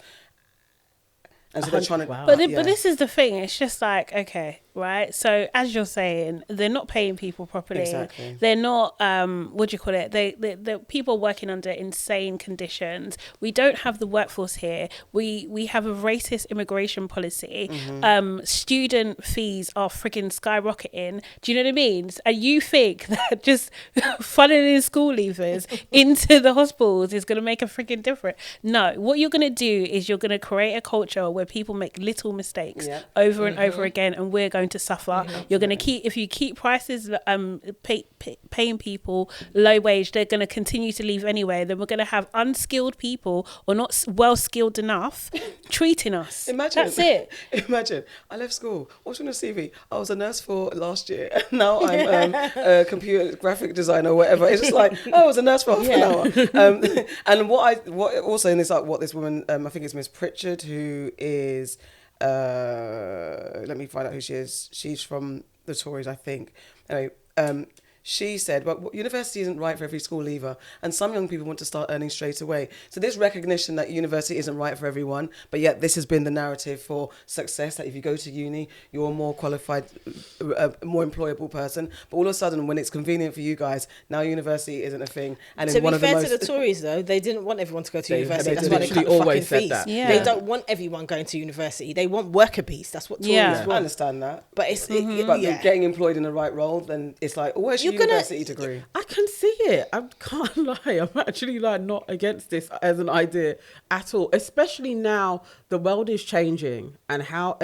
S1: And so they're trying to...
S3: Wow.
S4: But
S1: yeah.
S4: but this is the thing. It's just like, okay, right? So as you're saying, they're not paying people properly.
S1: Exactly.
S4: They're not what do you call it? The people working under insane conditions. We don't have the workforce here. We have a racist immigration policy. Student fees are freaking skyrocketing. Do you know what I mean? And you think that just funneling school leavers into the hospitals is going to make a freaking difference? No. What you're going to do is you're going to create a culture where people make little mistakes
S1: Yeah.
S4: over and over again, and we're going to suffer. You're going to if you keep prices paying people low wage, they're going to continue to leave anyway. Then we're going to have unskilled people or not well skilled enough treating us.
S1: Imagine.
S4: That's it.
S1: Imagine. I left school. What's on your CV? I was a nurse for last year. And now I'm a computer graphic designer or whatever. It's just like, oh, I was a nurse for half an hour. And what also in this, like, what this woman, I think it's Miss Pritchard, who is, let me find out who she is. She's from the Tories, I think. Anyway, she said, well, university isn't right for every school leaver, and some young people want to start earning straight away. So this recognition that university isn't right for everyone, but yet this has been the narrative for success, that if you go to uni, you're a more qualified, more employable person. But all of a sudden, when it's convenient for you guys, now university isn't a thing. And
S2: To
S1: in one
S2: be
S1: of the
S2: fair
S1: most...
S2: to the Tories, though, they didn't want everyone to go to
S3: They
S2: university. That's why they
S3: literally
S2: cut the
S3: always
S2: fucking
S3: said
S2: fees.
S3: that.
S4: Yeah.
S2: They don't want everyone going to university. They want worker bees. That's what Tories
S4: Yeah.
S1: I
S2: want.
S1: understand that.
S2: But it's
S1: But getting employed in the right role, then it's like, oh, where's your
S2: You're gonna-
S1: university degree?
S3: I can see it. I can't lie. I'm actually like not against this as an idea at all. Especially now the world is changing and how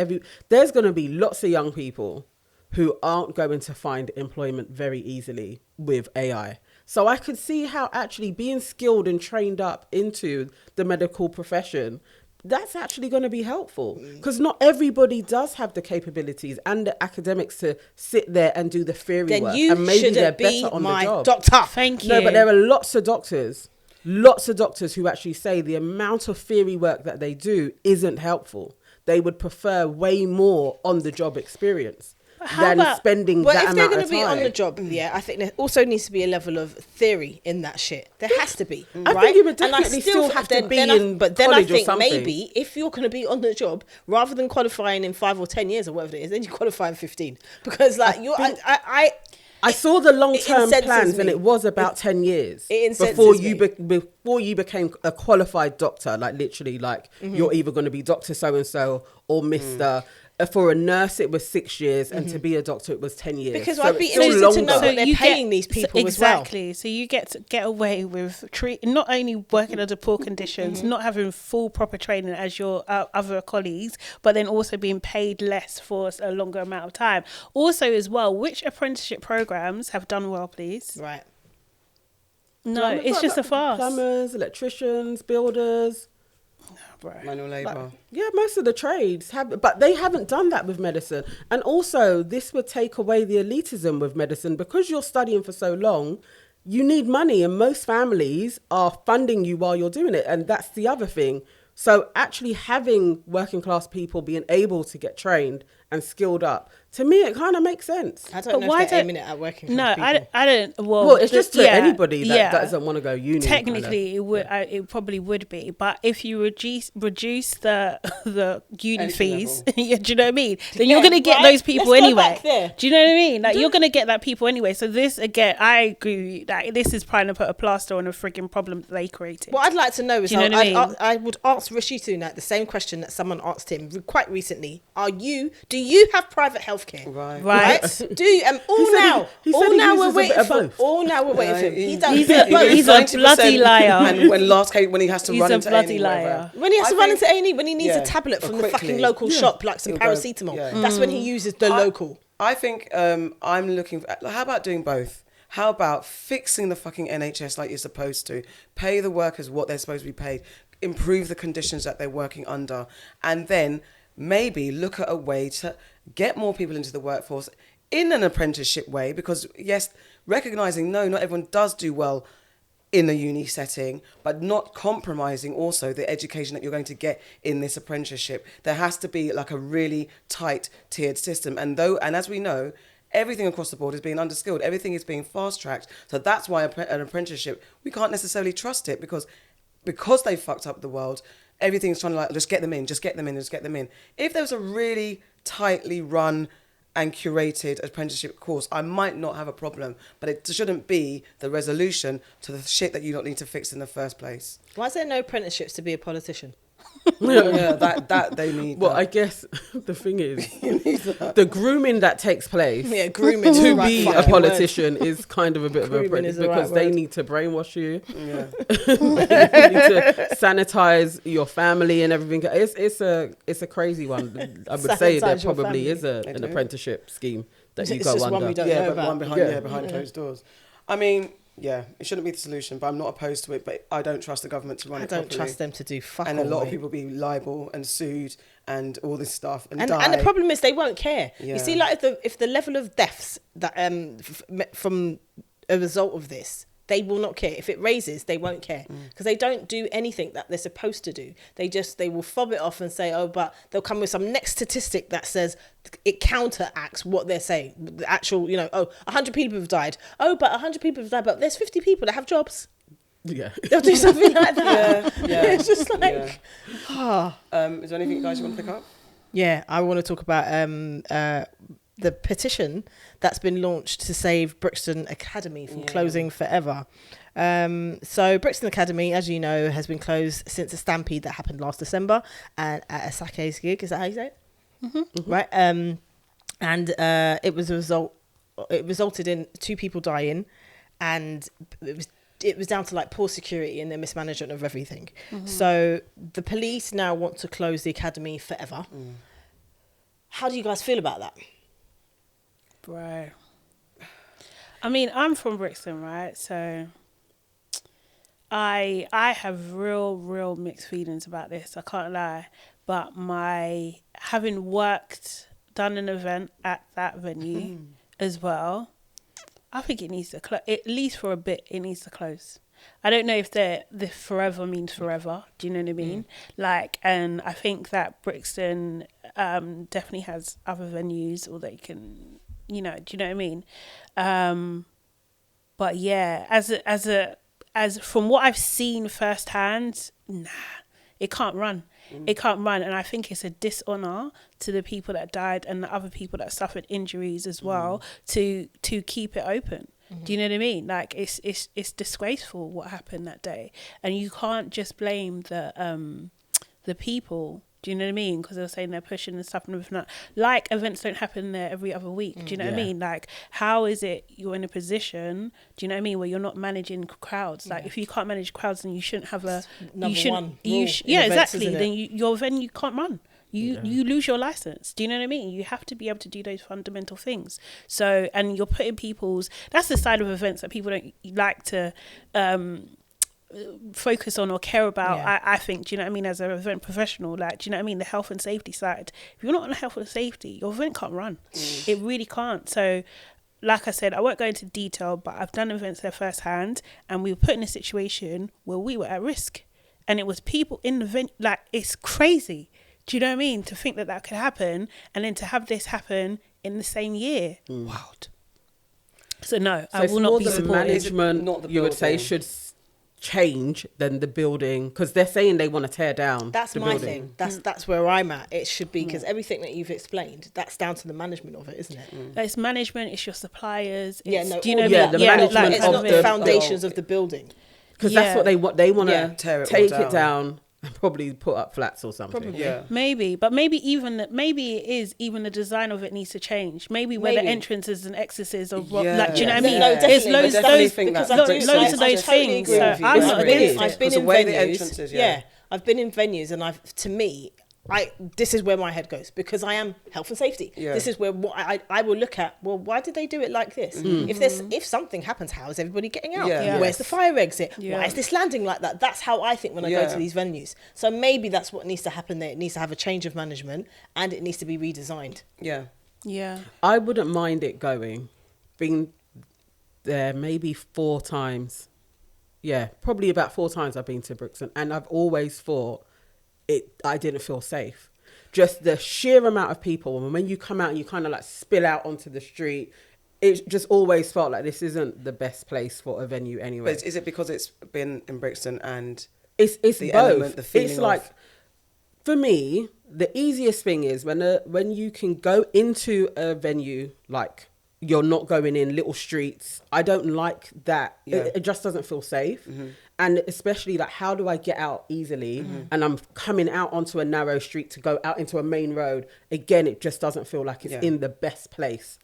S3: there's going to be lots of young people who aren't going to find employment very easily with AI. So I could see how actually being skilled and trained up into the medical profession, that's actually going to be helpful, because not everybody does have the capabilities and the academics to sit there and do the theory
S2: Then
S3: work,
S2: you
S3: and maybe they're
S2: shouldn't be
S3: better on the
S2: my
S3: job.
S2: doctor.
S4: Thank you.
S3: No, but there are lots of doctors who actually say the amount of theory work that they do isn't helpful. They would prefer way more on the job experience
S4: how
S3: than
S4: about-
S3: spending
S2: Well,
S3: that
S2: if they're
S3: amount
S2: going
S3: of
S2: to be
S3: time.
S2: on the job, I think there also needs to be a level of theory in that shit. There has to be,
S3: I
S2: right?
S3: think you would
S2: And I
S3: definitely still have to
S2: then-
S3: be
S2: then
S3: in
S2: But then I
S3: college or
S2: think
S3: something.
S2: maybe if you're going to be on the job, rather than qualifying in 5 or 10 years or whatever it is, then you qualify in 15. Because like
S3: I saw the long-term
S2: incenses
S3: plans, and
S2: me.
S3: it was about 10 years
S2: It incenses
S3: before you
S2: me.
S3: before you became a qualified doctor. Like literally, like you're either going to be Doctor so and so or Mister. For a nurse, it was 6 years, and to be a doctor, it was 10 years.
S2: Because
S3: So
S2: I'd be
S3: it's still
S2: interested to know
S3: longer.
S2: what they're
S4: you
S2: paying these people as well.
S4: exactly. So you get to get away with not only working under poor conditions, not having full proper training as your other colleagues, but then also being paid less for a longer amount of time. Also, as well, which apprenticeship programs have done well, please?
S2: Right.
S4: No,
S3: Plumbers,
S4: it's
S3: like
S4: just a
S3: that.
S4: farce.
S3: Plumbers, electricians, builders.
S4: Bro.
S1: Manual labour.
S3: Yeah, most of the trades have, but they haven't done that with medicine. And also, this would take away the elitism with medicine, because you're studying for so long. You need money, and most families are funding you while you're doing it, and that's the other thing. So actually having working class people being able to get trained and skilled up, to me, it kind of makes sense.
S2: I don't
S4: But
S2: know
S4: why
S2: if they're
S4: don't-
S2: aiming it at working
S4: No,
S2: class people.
S4: I don't.
S3: Well, it's just to anybody that
S4: yeah.
S3: doesn't want to go uni.
S4: Technically, it would. It probably would be, but if you reduce the uni
S1: Entry
S4: fees,
S1: level.
S4: yeah, do you know what I mean? Then
S2: Yeah,
S4: you're gonna get
S2: right?
S4: those people
S2: Let's go
S4: anyway.
S2: back there.
S4: Do you know what I mean? Like you're gonna get that people anyway. So this again, I agree that this is trying to put a plaster on a frigging problem that they created.
S2: What I'd like to know is,
S4: Do you know what I mean?
S2: I would ask Rishi Sunak the same question that someone asked him quite recently. Do you have private healthcare?
S1: Right.
S4: Right.
S2: Do you?
S3: he said he
S2: now
S3: uses
S2: we're
S3: a bit
S2: waiting
S3: of
S2: for.
S3: both.
S2: All now we're waiting for him. He does
S4: he's
S2: a bit of both.
S4: he's a
S1: 90%,
S4: bloody liar.
S1: And when he has to
S4: He's
S1: run
S4: a
S1: into
S4: bloody
S1: A&E,
S4: liar.
S1: whatever.
S2: When he has
S1: I
S2: to run
S1: think-
S2: into A&E, when he needs
S1: yeah,
S2: a tablet from the
S1: quickly.
S2: fucking local shop, like some
S1: He'll go-
S2: paracetamol,
S1: yeah.
S2: that's when he uses the local.
S1: I think I'm looking for, how about doing both? How about fixing the fucking NHS like you're supposed to? Pay the workers what they're supposed to be paid. Improve the conditions that they're working under. And then maybe look at a way to get more people into the workforce in an apprenticeship way. Because yes, recognising, no, not everyone does do well in a uni setting, but not compromising also the education that you're going to get in this apprenticeship. There has to be like a really tight tiered system. And as we know, everything across the board is being underskilled. Everything is being fast tracked. So that's why an apprenticeship, we can't necessarily trust it because they fucked up the world. Everything's trying to like, just get them in. If there was a really tightly run and curated apprenticeship course, I might not have a problem, but it shouldn't be the resolution to the shit that you don't need to fix in the first place.
S2: Why is there no apprenticeships to be a politician?
S1: Yeah, that they need.
S3: Well,
S1: that.
S3: I guess the thing is, the grooming that takes place
S2: Yeah, grooming is
S3: to
S2: the right
S3: be a
S2: fucking
S3: politician is kind of a bit of a
S2: Grooming is the
S3: because
S2: right
S3: they
S2: word.
S3: need to brainwash you.
S1: Yeah.
S3: They need to sanitize your family and everything. It's a crazy one. I would say there
S2: Sanitize your
S3: probably
S2: family.
S3: is
S1: They
S3: an
S1: do.
S3: apprenticeship scheme that you
S2: It's
S3: go
S2: just one
S3: under.
S2: we don't
S1: Yeah,
S2: know
S1: but
S2: about.
S1: one behind closed doors. I mean, yeah, it shouldn't be the solution, but I'm not opposed to it. But I don't trust the government to run
S2: I
S1: it
S2: don't
S1: properly.
S2: trust them to do fuck
S1: And
S2: all,
S1: a lot of
S2: mate.
S1: people be liable and sued and all this stuff and
S2: And
S1: die.
S2: the problem is they won't care.
S1: Yeah.
S2: You see, like if the level of deaths that from a result of this They will not care. If it raises, they won't care because they don't do anything that they're supposed to do. They will fob it off and say, oh, but they'll come with some next statistic that says it counteracts what they're saying. The actual, 100 people have died. Oh, but 100 people have died, but there's 50 people that have jobs.
S3: Yeah.
S2: They'll do something like that.
S1: Yeah.
S2: It's just like,
S1: Is there anything you guys you want to pick up?
S2: Yeah, I want to talk about the petition that's been launched to save Brixton Academy from closing forever. So Brixton Academy, as you know, has been closed since a stampede that happened last December and at a Sake's gig. Is that how you say it? Mm-hmm. Right. And it resulted in 2 people dying, and it was down to like poor security and their mismanagement of everything. So the police now want to close the academy forever. How do you guys feel about that?
S4: Right. I mean, I'm from Brixton, right? So I have real mixed feelings about this. I can't lie. But having done an event at that venue as well, I think it needs to close. At least for a bit, it needs to close. I don't know if the forever means forever. Do you know what I mean? And I think that Brixton definitely has other venues, or they can, do you know what I mean? But yeah, as from what I've seen firsthand, it can't run. It can't run, and I think it's a dishonor to the people that died and the other people that suffered injuries as well to keep it open. Do you know what I mean? Like it's disgraceful what happened that day, and you can't just blame the people. Do you know what I mean? Because they were saying they're pushing and stuff and everything. Like, events don't happen there every other week. Do you know what I mean? Like, how is it you're in a position, do you know what I mean, where you're not managing crowds? Like, if you can't manage crowds, then you shouldn't have a... Exactly. Then your venue can't run. You lose your license. Do you know what I mean? You have to be able to do those fundamental things. So, and you're putting that's the side of events that people don't like to... focus on or care about. I think, do you know what I mean, as an event professional, like, do you know what I mean, the health and safety side. If you're not on the health and safety, your event can't run. It really can't. So like I said, I won't go into detail, but I've done events there firsthand, and we were put in a situation where we were at risk, and it was people in the venue. Like, it's crazy, do you know what I mean, to think that could happen, and then to have this happen in the same year. Wild. So no, I will not be supporting
S3: management.
S1: Not the
S3: you would say should change than the building, because they're saying they want to tear down.
S2: That's my thing. That's where I'm at. It should be, because everything that you've explained, that's down to the management of it, isn't it?
S4: It's management. It's your suppliers.
S2: Do you know
S3: the management
S2: it's not the foundations of the building,
S3: because that's what they want. They want to take it down and probably put up flats or something.
S2: Probably.
S4: Maybe it is even the design of it needs to change. Maybe where the entrances and exits are, like, do you know what I mean?
S2: No,
S4: There's loads of those things. So I'm not against it.
S2: I've been in venues. I've been in venues, and to me, this is where my head goes, because I am health and safety. This is where I will look at, well, why did they do it like this? If something happens, how is everybody getting out? Where's the fire exit? Why is this landing like that? That's how I think when I go to these venues. So maybe that's what needs to happen there. It needs to have a change of management, and it needs to be redesigned.
S3: I wouldn't mind it going. Been there maybe 4 times. Probably about 4 times I've been to Brixton, and I've always thought I didn't feel safe. Just the sheer amount of people, and when you come out and you kind of like spill out onto the street, it just always felt like this isn't the best place for a venue anyway.
S1: But is it because it's been in Brixton and
S3: it's
S1: the
S3: both?
S1: Element, the feeling
S3: it's like, for me, the easiest thing is when you can go into a venue, like, you're not going in little streets. I don't like that. It just doesn't feel safe. And especially, like, how do I get out easily? And I'm coming out onto a narrow street to go out into a main road. Again, it just doesn't feel like it's in the best place.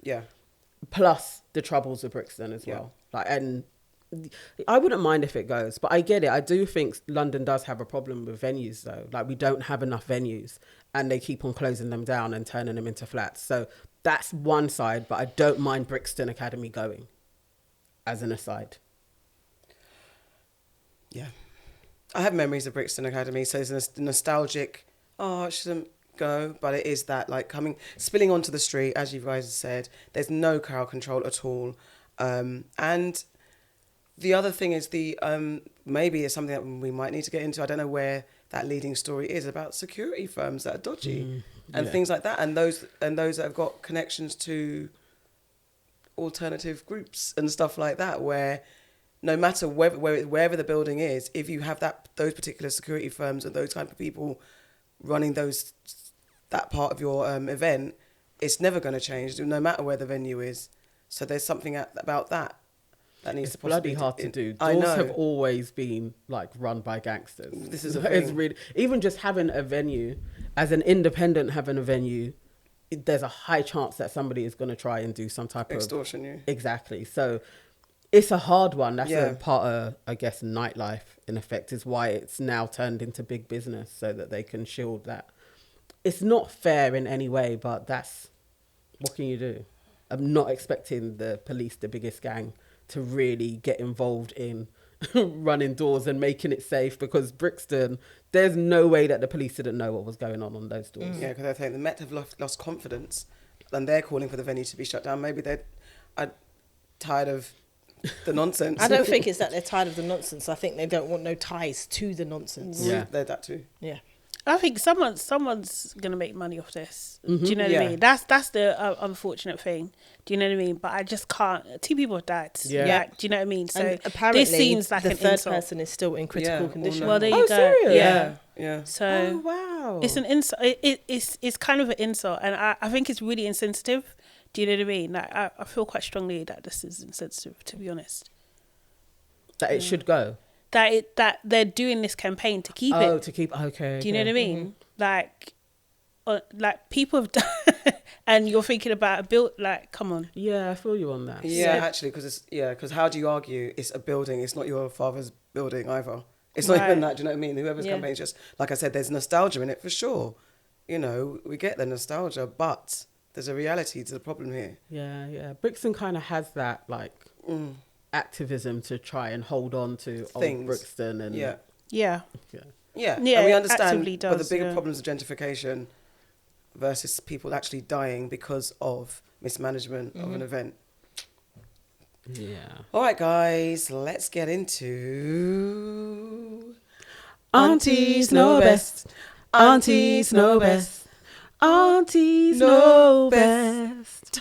S3: Plus the troubles of Brixton as well. Like, and I wouldn't mind if it goes, but I get it. I do think London does have a problem with venues, though. Like, we don't have enough venues, and they keep on closing them down and turning them into flats. So that's one side, but I don't mind Brixton Academy going, as an aside.
S1: I have memories of Brixton Academy, so there's a nostalgic, it shouldn't go, but it is that, like, spilling onto the street, as you guys have said, there's no crowd control at all. And The other thing is maybe it's something that we might need to get into. I don't know where that leading story is about security firms that are dodgy and things like that, and those that have got connections to alternative groups and stuff like that, where no matter wherever the building is, if you have those particular security firms and those type of people running that part of your event, it's never going to change, no matter where the venue is. So there's something about that needs to possibly...
S3: It's bloody hard to do.
S1: I
S3: Doors
S1: know.
S3: have always been like run by gangsters.
S1: This is a
S3: it's
S1: thing.
S3: really, even just having a venue, as an independent having a venue, there's a high chance that somebody is going to try and do some type
S1: Extortion you.
S3: Exactly. So it's a hard one. That's
S1: Yeah.
S3: a part of, I guess, nightlife, in effect, is why it's now turned into big business so that they can shield that. It's not fair in any way, but what can you do? I'm not expecting the police, the biggest gang, to really get involved in running doors and making it safe, because Brixton, there's no way that the police didn't know what was going on those doors.
S1: Yeah, because I think the Met have lost confidence and they're calling for the venue to be shut down. Maybe they're tired of the nonsense.
S2: I don't think it's that they're tired of the nonsense. I think they don't want no ties to the nonsense.
S3: Yeah.
S1: They're that too.
S2: Yeah.
S4: I think someone's gonna make money off this. Do you know what
S1: Yeah.
S4: I mean? That's the unfortunate thing. Do you know what I mean? But I just can't. 2 people have died.
S3: Yeah.
S4: Like, do you know what I mean? So
S2: And apparently,
S4: this seems like
S2: the
S4: an
S2: third
S4: insult.
S2: person is still in critical
S1: Yeah,
S2: condition.
S1: oh,
S4: Well, there
S3: Oh,
S4: you go.
S3: serious?
S4: Yeah.
S1: Yeah.
S4: So
S3: wow.
S4: it's an insult. It's kind of an insult, and I think it's really insensitive. Do you know what I mean? Like I feel quite strongly that this is insensitive, to be honest.
S3: That it should go.
S4: That they're doing this campaign to keep
S3: Oh,
S4: it.
S3: to keep, okay.
S4: Do you know what I mean? Like people have done, and you're thinking about a build. Like, come on.
S3: Yeah, I feel you on that.
S1: Yeah,
S4: So-
S1: actually, because how do you argue it's a building? It's not your father's building either. It's not even
S4: Right.
S1: that. Do you know what I mean? Whoever's
S2: Yeah.
S1: campaign, just like I said, there's nostalgia in it for sure. You know, we get the nostalgia, but there's a reality to the problem here.
S3: Yeah, yeah. Brixton kind of has that, like, activism to try and hold on to old
S1: Things.
S3: Brixton. And
S1: Yeah,
S4: Yeah.
S3: yeah.
S1: yeah,
S4: Yeah,
S1: and we
S4: it
S1: understand.
S4: actively
S1: But the
S4: does,
S1: bigger
S4: yeah.
S1: problems of gentrification versus people actually dying because of mismanagement of an event.
S3: Yeah.
S1: All right, guys, let's get into
S3: Aunties know best. Aunties know best. Aunties know best.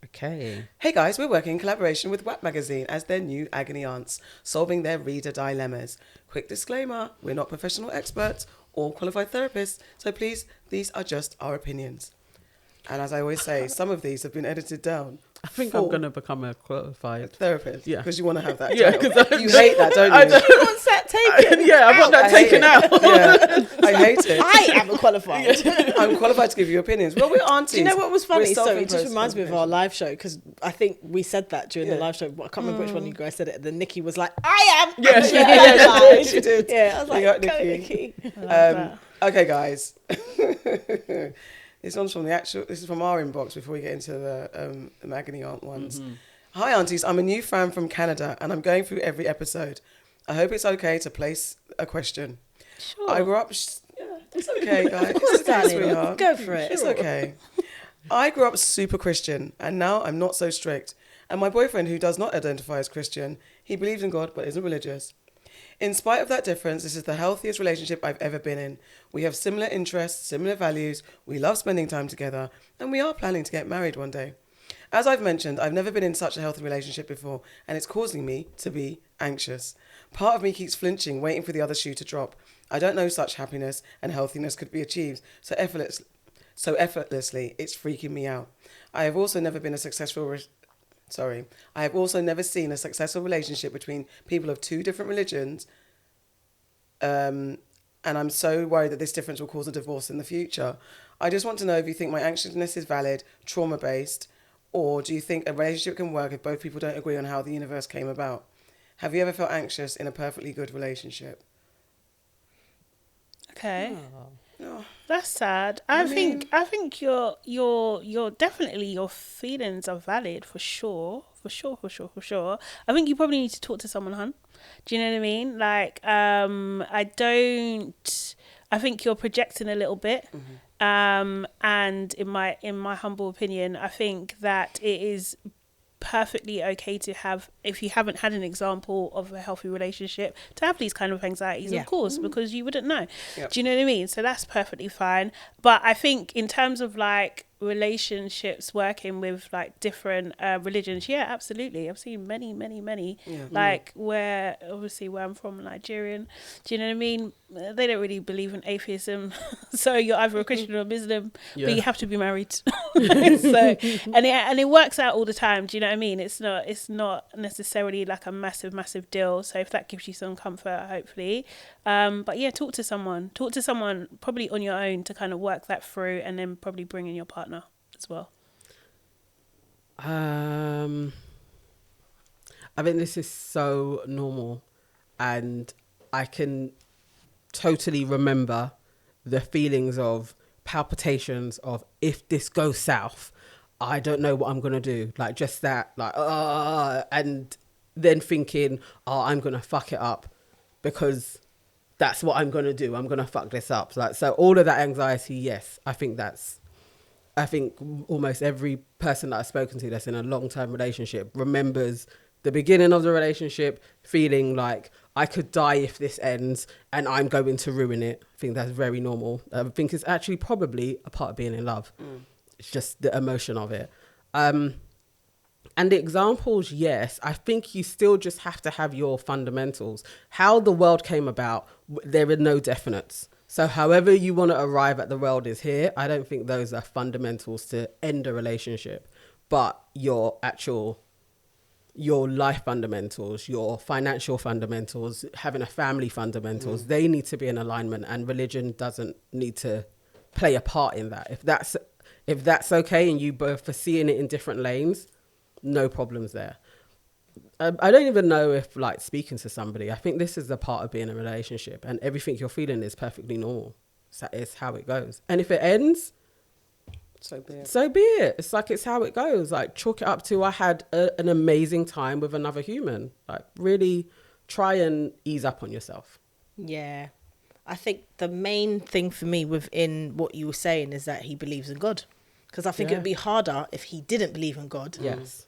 S3: Okay.
S1: Hey guys, we're working in collaboration with WAP Magazine as their new agony aunts, solving their reader dilemmas. Quick disclaimer, we're not professional experts or qualified therapists, so please, these are just our opinions. And as I always say, some of these have been edited down.
S3: I think
S1: for
S3: I'm going to become a qualified.
S1: therapist.
S3: Yeah.
S1: Because you want to have that.
S3: Yeah,
S1: title.
S3: 'cause I-
S1: you hate that, don't you?
S3: I don't-
S2: Who wants that taken?
S3: Yeah, I want that
S1: I hate
S3: taken
S1: it.
S3: out.
S1: Yeah, I hate it.
S2: I am a qualified.
S1: I'm qualified to give you opinions. Well, we're aunties.
S2: Do you know what was funny?
S1: We're
S2: So it just
S1: self-imposed
S2: reminds me of our live show, because I think we said that during the
S1: Yeah.
S2: live show. But I can't remember which one you guys said it. Then Nikki was like, "I am."
S3: Yeah,
S2: I'm
S3: she
S2: a
S3: did.
S2: qualified.
S1: She did.
S2: Yeah, I was
S1: Big
S2: like,
S1: up,
S2: "Go,
S1: Nikki."
S2: Nikki.
S1: Okay, guys. This one's from this is from our inbox before we get into the Agony Aunt ones. Hi, aunties. I'm a new fan from Canada and I'm going through every episode. I hope it's okay to place a question.
S4: Sure.
S1: I grew up... Yeah, it's okay, guys.
S2: Of course,
S1: It's okay,
S2: darling.
S1: sweetheart.
S2: Go for it.
S1: It's okay. I grew up super Christian and now I'm not so strict. And my boyfriend, who does not identify as Christian, he believes in God but isn't religious. In spite of that difference, this is the healthiest relationship I've ever been in. We have similar interests, similar values, we love spending time together, and we are planning to get married one day. As I've mentioned, I've never been in such a healthy relationship before, and it's causing me to be anxious. Part of me keeps flinching, waiting for the other shoe to drop. I don't know such happiness and healthiness could be achieved so effortlessly, it's freaking me out. I have also never been I have also never seen a successful relationship between people of 2 different religions, and I'm so worried that this difference will cause a divorce in the future. I just want to know if you think my anxiousness is valid, trauma-based, or do you think a relationship can work if both people don't agree on how the universe came about? Have you ever felt anxious in a perfectly good relationship?
S4: Okay.
S1: Oh,
S4: That's sad. I think you're definitely, your feelings are valid for sure. I think you probably need to talk to someone, hun. Do you know what I mean? Like, I think you're projecting a little bit. And in my humble opinion, I think that it is perfectly okay to have, if you haven't had an example of a healthy relationship, to have these kind of anxieties,
S2: Yeah.
S4: of course, because you wouldn't know.
S1: Yep.
S4: Do you know what I mean? So that's perfectly fine. But I think in terms of like relationships, working with like different religions, yeah, absolutely. I've seen many
S1: Yeah.
S4: like where obviously where I'm from, Nigerian, do you know what I mean, they don't really believe in atheism. So you're either a Christian or a Muslim,
S3: Yeah.
S4: but you have to be married. So and it works out all the time, do you know what I mean? It's not necessarily like a massive deal. So if that gives you some comfort, hopefully, but yeah, talk to someone probably on your own to kind of work that through, and then probably bring in your partner as well.
S3: I think this is so normal, and I can totally remember the feelings of palpitations of, if this goes south, I don't know what I'm going to do. Like just that, like, and then thinking, I'm going to fuck it up because that's what I'm going to do. I'm going to fuck this up. Like, so all of that anxiety, yes, I think almost every person that I've spoken to that's in a long-term relationship remembers the beginning of the relationship feeling like, I could die if this ends and I'm going to ruin it. I think that's very normal. I think it's actually probably a part of being in love. It's just the emotion of it. And the examples, yes, I think you still just have to have your fundamentals. How the world came about, there are no definites. So however you want to arrive at the world is here. I don't think those are fundamentals to end a relationship. But your life fundamentals, your financial fundamentals, having a family fundamentals, they need to be in alignment, and religion doesn't need to play a part in that. If that's okay and you both are seeing it in different lanes, no problems there. I don't even know if, like, speaking to somebody, I think this is the part of being in a relationship, and everything you're feeling is perfectly normal. So it's how it goes. And if it ends, so be it. It's like, it's how it goes. Like, chalk it up to, I had an amazing time with another human. Like, really try and ease up on yourself.
S2: Yeah. I think the main thing for me within what you were saying is that he believes in God. Because I think it would be harder if he didn't believe in God.
S3: Yes.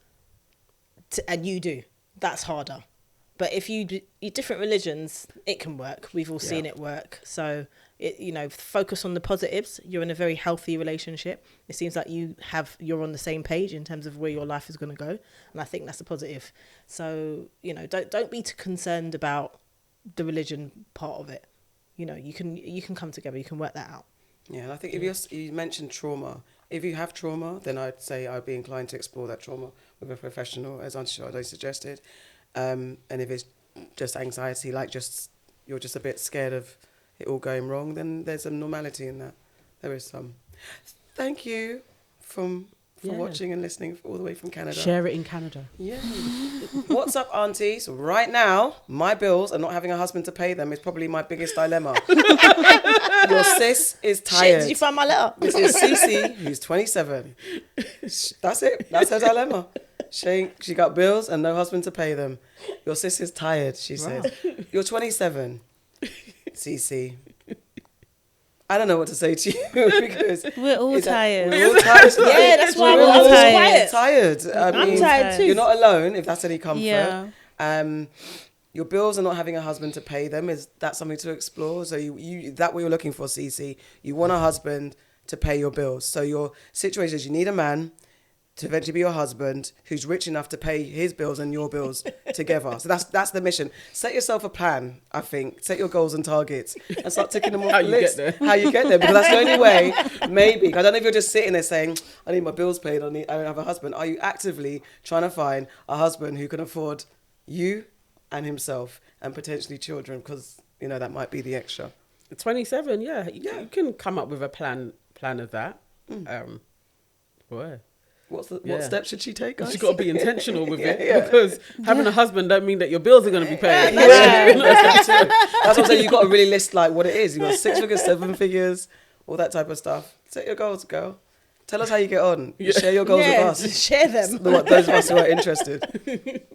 S2: And you do. That's harder. But if you different religions, it can work. We've all seen it work. So, focus on the positives. You're in a very healthy relationship. It seems like you're on the same page in terms of where your life is going to go. And I think that's a positive. So, don't be too concerned about the religion part of it. You can come together. You can work that out.
S1: Yeah, and I think if you mentioned trauma, if you have trauma, then I'd say I'd be inclined to explore that trauma with a professional, as Auntie Sade suggested. And if it's just anxiety, like you're just a bit scared of it all going wrong, then there's a normality in that. There is some. Thank you for watching and listening all the way from Canada.
S3: Share it in Canada.
S1: Yeah. What's up, aunties? Right now, my bills and not having a husband to pay them is probably my biggest dilemma. Your sis is tired.
S2: Shit, did you find my letter?
S1: This is Cece, who's 27. That's it. That's her dilemma. She got bills and no husband to pay them. Your sis is tired, she said. You're 27, Cece. I don't know what to say to you because
S4: We're all tired.
S1: We're all tired.
S2: Yeah, that's why
S4: We're
S2: I'm
S4: all
S2: quiet.
S1: Tired.
S2: I'm tired too.
S1: You're not alone, if that's any comfort.
S4: Yeah.
S1: Your bills are not having a husband to pay them. Is that something to explore? So you that what you're looking for, Cece? You want a husband to pay your bills. So your situation is you need a man to eventually be your husband who's rich enough to pay his bills and your bills together. So that's the mission. Set yourself a plan, I think. Set your goals and targets and start ticking them off the list. How you get there. Because that's the only way, maybe. I don't know if you're just sitting there saying, I need my bills paid, I don't have a husband. Are you actively trying to find a husband who can afford you and himself and potentially children? Because, that might be the extra.
S3: 27, you can come up with a plan of that.
S1: What steps should she take, guys?
S3: She's got to be intentional with it because having a husband don't mean that your bills are going to be paid.
S1: That's what I'm saying. You've got to really list like what it is. You've got 6 figures, 7 figures, all that type of stuff. Set your goals, girl. Tell us how you get on. Share your goals with us.
S2: Share them.
S1: Those of us who are interested.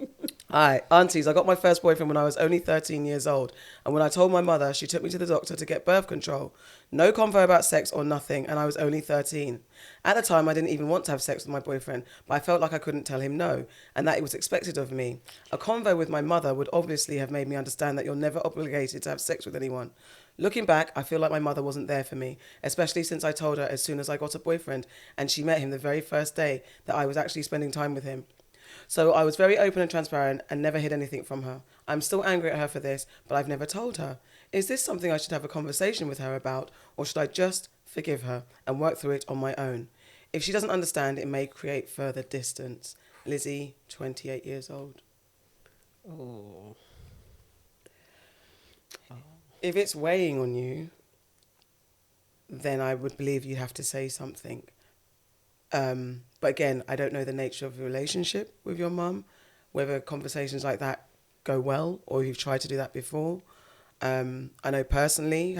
S1: Hi, aunties. I got my first boyfriend when I was only 13 years old. And when I told my mother, she took me to the doctor to get birth control. No convo about sex or nothing, and I was only 13. At the time, I didn't even want to have sex with my boyfriend, but I felt like I couldn't tell him no, and that it was expected of me. A convo with my mother would obviously have made me understand that you're never obligated to have sex with anyone. Looking back, I feel like my mother wasn't there for me, especially since I told her as soon as I got a boyfriend, and she met him the very first day that I was actually spending time with him. So I was very open and transparent and never hid anything from her. I'm still angry at her for this, but I've never told her. Is this something I should have a conversation with her about, or should I just forgive her and work through it on my own? If she doesn't understand, it may create further distance. Lizzie, 28 years old.
S3: Oh.
S1: If it's weighing on you, then I would believe you have to say something. But again, I don't know the nature of your relationship with your mum, whether conversations like that go well or you've tried to do that before. I know personally,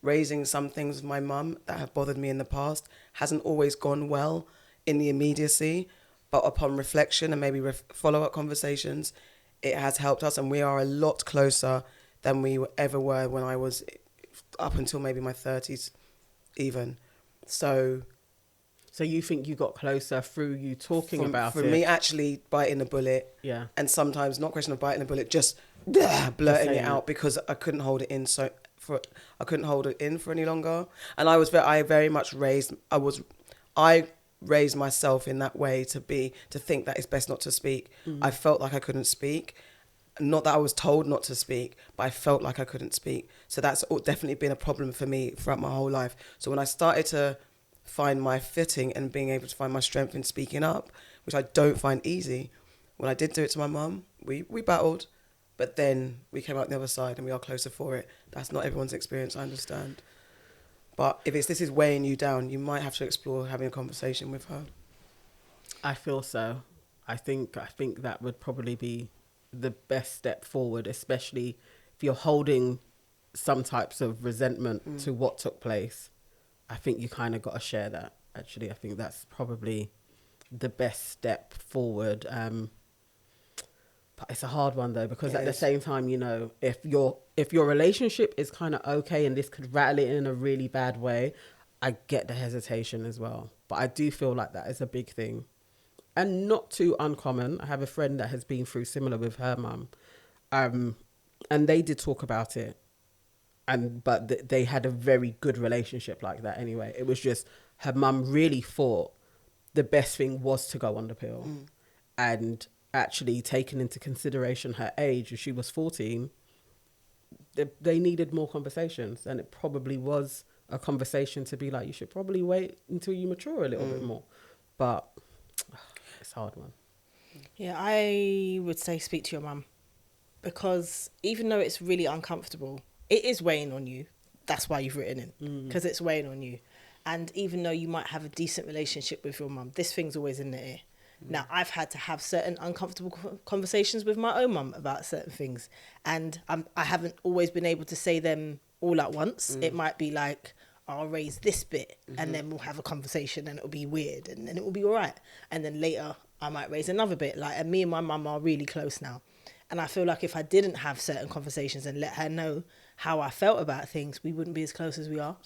S1: raising some things with my mum that have bothered me in the past hasn't always gone well in the immediacy, but upon reflection and maybe follow-up conversations, it has helped us, and we are a lot closer than we ever were when I was up until maybe my 30s even. So
S3: you think you got closer through you talking about it?
S1: For me, actually biting the bullet.
S3: Yeah.
S1: And sometimes, not a question of biting the bullet, just blurting it out because I couldn't hold it in for any longer. And I raised myself in that way to think that it's best not to speak. I felt like I couldn't speak. Not that I was told not to speak, but I felt like I couldn't speak. So that's definitely been a problem for me throughout my whole life. So when I started to find my fitting and being able to find my strength in speaking up, which I don't find easy, when I did do it to my mum, we battled, but then we came out the other side and we are closer for it. That's not everyone's experience, I understand. But if this is weighing you down, you might have to explore having a conversation with her.
S3: I feel so. I think that would probably be the best step forward, especially if you're holding some types of resentment to what took place. I think you kind of got to share that. Actually, I think that's probably the best step forward. But it's a hard one though, because at the same time, you know, if your relationship is kind of okay and this could rattle it in a really bad way, I get the hesitation as well. But I do feel like that is a big thing. And not too uncommon. I have a friend that has been through similar with her mum. And they did talk about it. But they had a very good relationship like that anyway. It was just her mum really thought the best thing was to go on the pill. And actually taking into consideration her age, if she was 14, they needed more conversations. And it probably was a conversation to be like, you should probably wait until you mature a little bit more. But it's a hard one.
S2: Yeah, I would say speak to your mum, because even though it's really uncomfortable, it is weighing on you. That's why you've written in, because it's weighing on you. And even though you might have a decent relationship with your mum, this thing's always in the air. Now, I've had to have certain uncomfortable conversations with my own mum about certain things, and I haven't always been able to say them all at once. It might be like, I'll raise this bit and then we'll have a conversation and it'll be weird and then it will be all right. And then later I might raise another bit. Like, and me and my mum are really close now. And I feel like if I didn't have certain conversations and let her know how I felt about things, we wouldn't be as close as we are.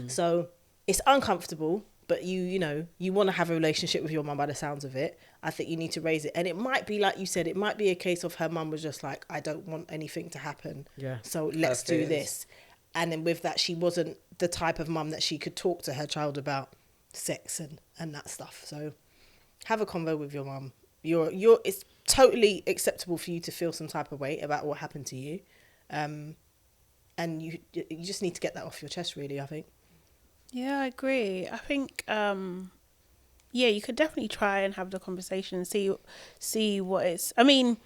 S2: So it's uncomfortable, but you know, you want to have a relationship with your mum by the sounds of it. I think you need to raise it. And it might be, like you said, it might be a case of her mum was just like, I don't want anything to happen.
S3: Yeah.
S2: So let's do this. And then with that, she wasn't the type of mum that she could talk to her child about sex and that stuff. So have a convo with your mum. It's totally acceptable for you to feel some type of way about what happened to you. And you just need to get that off your chest, really, I think.
S4: Yeah, I agree. I think, you could definitely try and have the conversation, see what it's... I mean,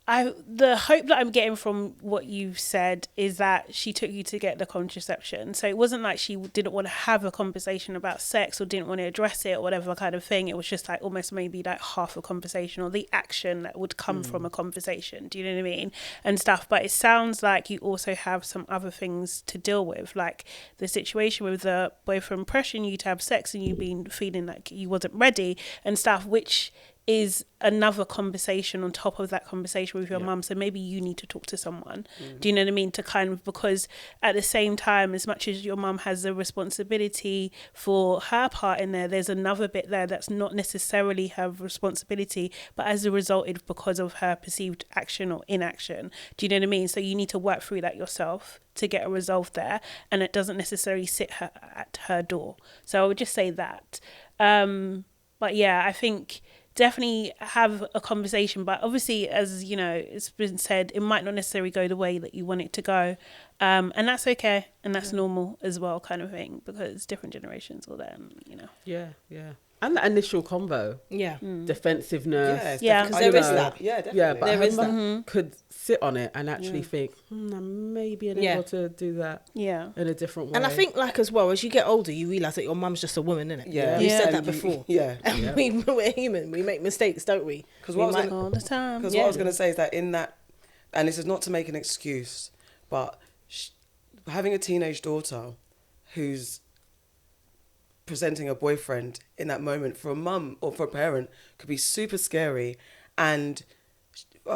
S4: the hope that I'm getting from what you've said is that she took you to get the contraception. So it wasn't like she didn't want to have a conversation about sex or didn't want to address it or whatever kind of thing. It was just like almost maybe like half a conversation or the action that would come from a conversation. Do you know what I mean? And stuff. But it sounds like you also have some other things to deal with, like the situation with the boyfriend pressuring you to have sex and you being feeling like you wasn't ready and stuff, which is another conversation on top of that conversation with your mum. So maybe you need to talk to someone. Do you know what I mean? To kind of, because at the same time, as much as your mum has the responsibility for her part in there, there's another bit there that's not necessarily her responsibility, but as a result, it's because of her perceived action or inaction. Do you know what I mean? So you need to work through that yourself to get a resolve there, and it doesn't necessarily sit at her door. So I would just say that. But yeah, I think definitely have a conversation, but obviously, as you know, it's been said, it might not necessarily go the way that you want it to go, and that's okay, and that's normal as well, kind of thing, because different generations will then, you know.
S3: Yeah. And the initial convo, defensiveness.
S1: Yeah,
S2: because there is that.
S1: Yeah, definitely.
S3: Yeah, but
S2: There
S3: her
S2: is
S3: mum could sit on it and actually think, I may be able to do that in a different way.
S2: And I think, like, as well, as you get older, you realise that your mum's just a woman, innit?
S1: Yeah.
S2: You said
S1: And
S2: that before.
S1: Yeah.
S2: We're human. We make mistakes, don't we?
S1: Because
S2: We
S1: what,
S2: might-
S4: All the time.
S1: what I was going to say is that in that, and this is not to make an excuse, but having a teenage daughter who's presenting a boyfriend in that moment for a mum or for a parent could be super scary. And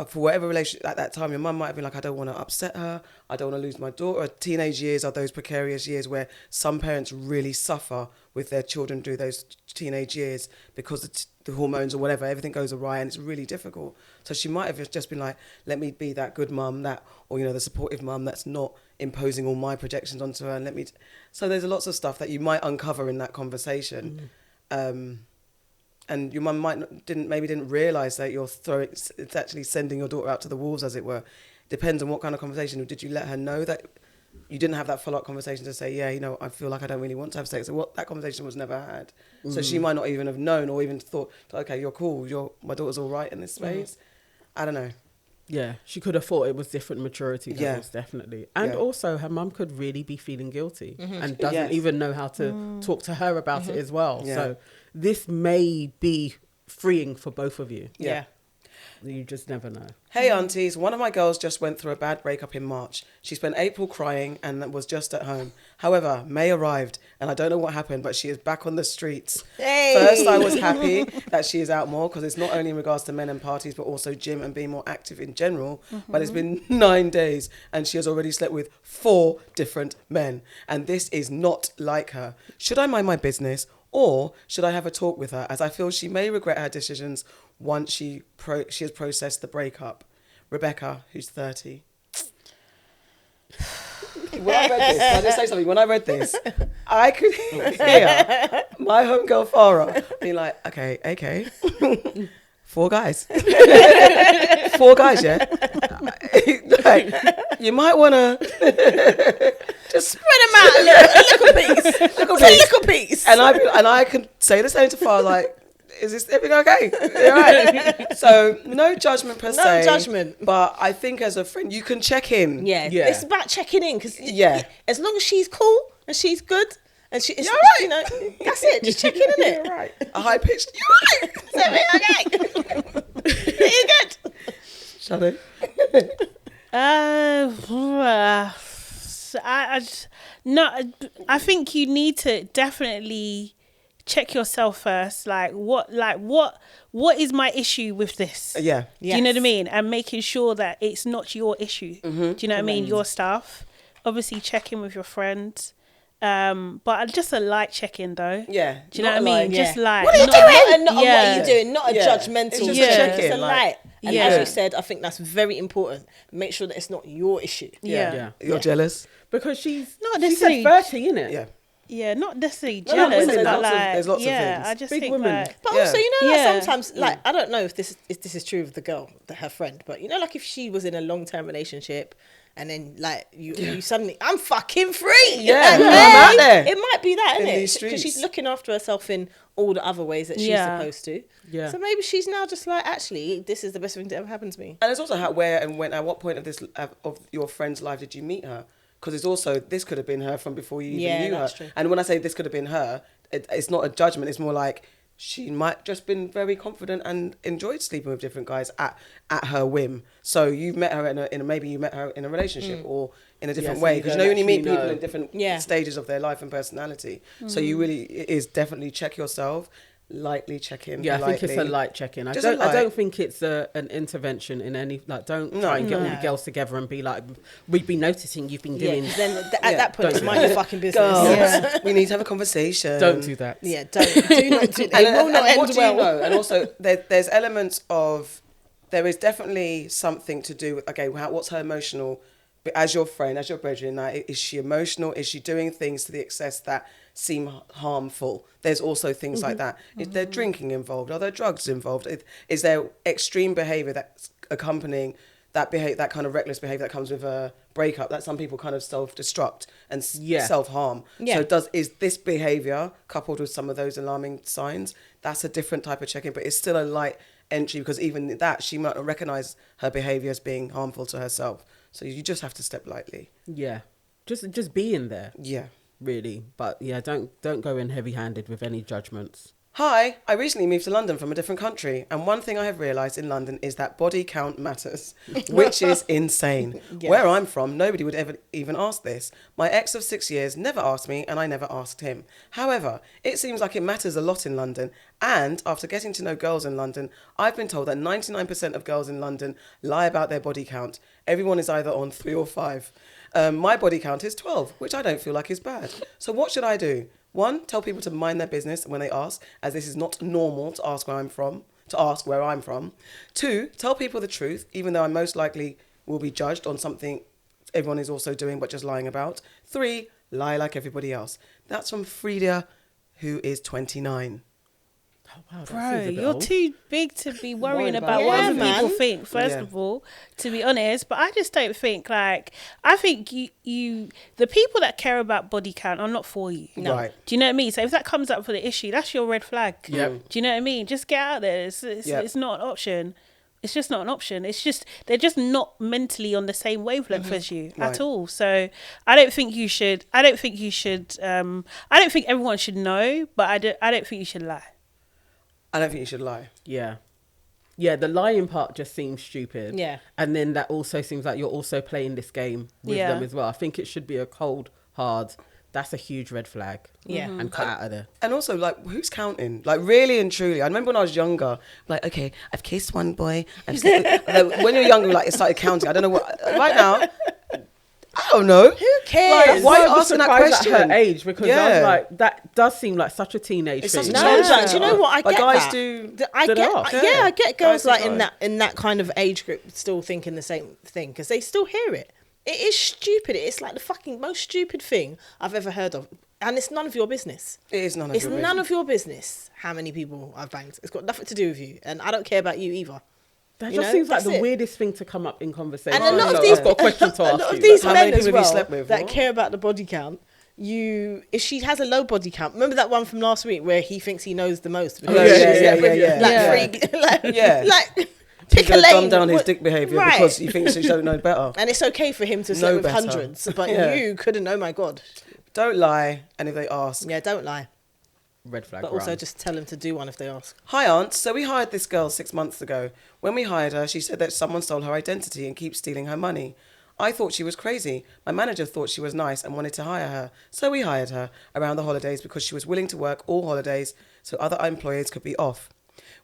S1: for whatever relationship at that time, your mum might have been like, I don't want to upset her, I don't want to lose my daughter. Teenage years are those precarious years where some parents really suffer with their children through those teenage years because the hormones or whatever, everything goes awry and it's really difficult. So she might have just been like, let me be that good mum, that, or, you know, the supportive mum that's not imposing all my projections onto her, and let me. So there's lots of stuff that you might uncover in that conversation. And your mum didn't realise that it's actually sending your daughter out to the wolves, as it were. Depends on what kind of conversation. Did you let her know that you didn't have that follow-up conversation to say, yeah, you know, I feel like I don't really want to have sex? So that conversation was never had. So she might not even have known or even thought, okay, you're cool, my daughter's all right in this space. I don't know.
S3: Yeah, she could have thought it was different maturity levels, definitely. And also, her mum could really be feeling guilty and doesn't even know how to talk to her about it as well.
S1: Yeah.
S3: So this may be freeing for both of you.
S2: Yeah.
S3: You just never know.
S1: Hey, aunties, one of my girls just went through a bad breakup in March. She spent April crying and was just at home. However, May arrived and I don't know what happened, but she is back on the streets.
S2: Hey.
S1: First, I was happy that she is out more because it's not only in regards to men and parties, but also gym and being more active in general. But it's been 9 days and she has already slept with 4 different men. And this is not like her. Should I mind my business? Or should I have a talk with her, as I feel she may regret her decisions once she has processed the breakup? Rebecca, who's 30. When I read this, can I just say something? When I read this, I could hear my homegirl Farah being like, okay, 4 guys. 4 guys, yeah? Like, you might want to just
S2: Spread them out a little piece. Little piece.
S1: And I could say the same to Farah, like, is this everything okay? You're right. So no judgment per se.
S2: No judgment.
S1: But I think as a friend, you can check in.
S2: Yeah. It's about checking in because as long as she's cool and she's good and she's
S1: right.
S2: you know, that's it. Just check in, innit?
S1: You're right. A high pitched. You're right.
S2: Is everything okay? Are you good?
S1: Shall
S4: I think you need to definitely check yourself first. What is my issue with this?
S1: Yeah.
S4: Do you know what I mean? And making sure that it's not your issue. Do you know what I mean? Your stuff. Obviously, check in with your friends. But just a light check-in though.
S1: Yeah.
S4: Do you know what I mean? Just light.
S2: What are you doing? Not what are you doing? Not a judgmental.
S1: It's just
S2: check.
S1: a check-in,
S2: It's a
S1: like-
S2: light. And as you said, I think that's very important. Make sure that it's not your issue.
S4: Yeah.
S1: You're jealous?
S3: Because she's
S4: Not
S3: she said
S4: necessarily.
S3: 30, innit?
S1: Yeah.
S4: Yeah, not necessarily
S1: No,
S4: jealous,
S1: women,
S4: but
S1: there's lots of
S4: yeah,
S1: things.
S4: I just
S3: Big
S4: think
S3: women.
S4: like,
S2: But also, you know,
S4: Yeah.
S2: like sometimes, like, I don't know if this is true of the girl, her friend, but you know, like if she was in a long-term relationship and then like you suddenly, I'm fucking free.
S1: Yeah,
S2: Like,
S1: I'm
S2: hey,
S1: out there.
S2: It might be that,
S1: In
S2: isn't
S1: these
S2: it? Because she's
S1: streets.
S2: looking after herself in all the other ways that she's supposed to.
S3: Yeah.
S2: So maybe she's now just like, actually, this is the best thing to ever happen to me.
S1: And it's also where and when, at what point of your friend's life did you meet her? Because it's also, this could have been her from before you even knew her.
S2: that's true.
S1: And when I say this could have been her, it's not a judgment. It's more like she might just been very confident and enjoyed sleeping with different guys at her whim. So you've met her maybe you met her in a relationship or in a different
S3: so
S1: way.
S3: you
S1: Because
S3: don't
S1: you meet
S3: actually
S1: people
S3: know.
S1: in different stages of their life and personality. So you really, it is definitely check yourself. lightly check in.
S3: Yeah, I think it's a
S1: lightly.
S3: light check-in. I
S1: Just a
S3: don't think it's an intervention in any, like, don't try and get all the girls together and be like, we've been noticing you've been doing.
S2: Then at that point, it's
S3: Don't
S2: mind your fucking business.
S1: Girls, we need to have a conversation.
S3: Don't do that.
S2: Yeah, do not do that. It will not
S1: and what
S2: end
S1: do you
S2: well.
S1: know? And also, there's elements of, there is definitely something to do with, okay, what's her emotional, as your friend, as your brethren, like, is she emotional? Is she doing things to the excess that seem harmful? There's also things like that. Is there drinking involved? Are there drugs involved? Is there extreme behaviour that's accompanying that kind of reckless behaviour that comes with a breakup, that some people kind of self-destruct and self-harm?
S2: Yeah.
S1: So is this behaviour coupled with some of those alarming signs? That's a different type of check-in, but it's still a light entry, because even that, she might not recognise her behaviour as being harmful to herself. So you just have to step lightly.
S3: Yeah, just be in there.
S1: Yeah.
S3: Really, but yeah, don't go in heavy-handed with any judgments.
S1: Hi, I recently moved to London from a different country, and one thing I have realised in London is that body count matters, which is insane.
S2: Yes.
S1: Where I'm from, nobody would ever even ask this. My ex of 6 years never asked me, and I never asked him. However, it seems like it matters a lot in London, and after getting to know girls in London, I've been told that 99% of girls in London lie about their body count. Everyone is either on 3 or 5. My body count is 12, which I don't feel like is bad. So what should I do? 1, tell people to mind their business when they ask, as this is not normal to ask where I'm from. 2, tell people the truth, even though I most likely will be judged on something everyone is also doing but just lying about. 3, lie like everybody else. That's from Frida, who is 29.
S3: Oh, wow, that
S4: Bro,
S3: seems a bit
S4: you're
S3: old.
S4: too big to be worrying
S1: Worried
S4: about
S1: about
S4: what
S2: it.
S4: other
S2: Yeah,
S4: people
S2: man.
S4: think, first
S1: Yeah.
S4: of all, to be honest. But I just don't think, like, I think you the people that care about body count are not for you.
S1: No. Right.
S4: Do you know what I mean? So if that comes up for the issue, that's your red flag.
S3: Yep.
S4: Do you know what I mean? Just get out there. It's not an option. It's just not an option. It's just, they're just not mentally on the same wavelength as you at
S1: Right.
S4: all. So I don't think you should, I don't think everyone should know, but I don't think you should lie.
S1: I don't think you should lie.
S3: Yeah, the lying part just seems stupid.
S2: Yeah.
S3: And then that also seems like you're also playing this game with
S4: Yeah.
S3: them as well. I think it should be a cold, hard. That's a huge red flag.
S2: Yeah.
S3: And cut out of there.
S1: And also, like, who's counting? Like, really and truly. I remember when I was younger, like, okay, I've kissed one boy. Like, when you're younger, like, it started counting. I don't know what. Right now, I don't know.
S2: Who cares?
S1: Like, why are you
S3: I was
S1: asking that
S3: surprised
S1: question?
S3: at her age, because I
S1: Yeah.
S3: was like, that does seem like such a teenage
S1: It's
S3: thing.
S1: such a
S2: No,
S1: challenge.
S2: but do you know what? I
S1: Like,
S2: get
S1: guys
S2: that.
S1: do-
S2: I
S3: do
S2: get,
S3: that.
S2: I get girls
S1: Guys do
S2: like
S1: lie.
S2: in that kind of age group still thinking the same thing, because they still hear it. It is stupid. It's like the fucking most stupid thing I've ever heard of, and it's none of your business.
S1: It is none of
S2: It's
S1: your
S2: none
S1: business.
S2: of your business how many people I've banged. It's got nothing to do with you, and I don't care about you either.
S3: That
S2: You
S3: just
S2: know,
S3: seems like
S2: that's
S3: the
S2: it.
S3: weirdest thing to come up in conversation.
S2: And a lot of
S3: So
S2: these,
S3: I've got a question to
S2: a
S3: ask
S2: lot
S3: you.
S2: of these
S1: How many
S2: men as
S1: people have you
S2: well
S1: slept with?
S2: that
S1: What?
S2: care about the body count. If she has a low body count, remember that one from last week where he thinks he knows the most.
S1: Oh, yeah, yeah.
S2: Like freak,
S1: Yeah.
S2: like
S1: He's
S2: pick a
S1: going to dumb
S2: lane.
S1: down his
S2: What-
S1: dick behaviour
S2: Right.
S1: because he thinks he don't know better.
S2: And it's okay for him to
S1: Know
S2: sleep with
S1: better.
S2: hundreds, but
S1: Yeah.
S2: you couldn't. Oh my god!
S1: Don't lie, and if they ask,
S2: Yeah, don't lie,
S3: Red flag.
S2: but also
S3: run.
S2: just tell him to do one if they ask.
S1: Hi, Aunt. So we hired this girl 6 months ago. When we hired her, she said that someone stole her identity and keeps stealing her money. I thought she was crazy. My manager thought she was nice and wanted to hire her. So we hired her around the holidays because she was willing to work all holidays so other employees could be off.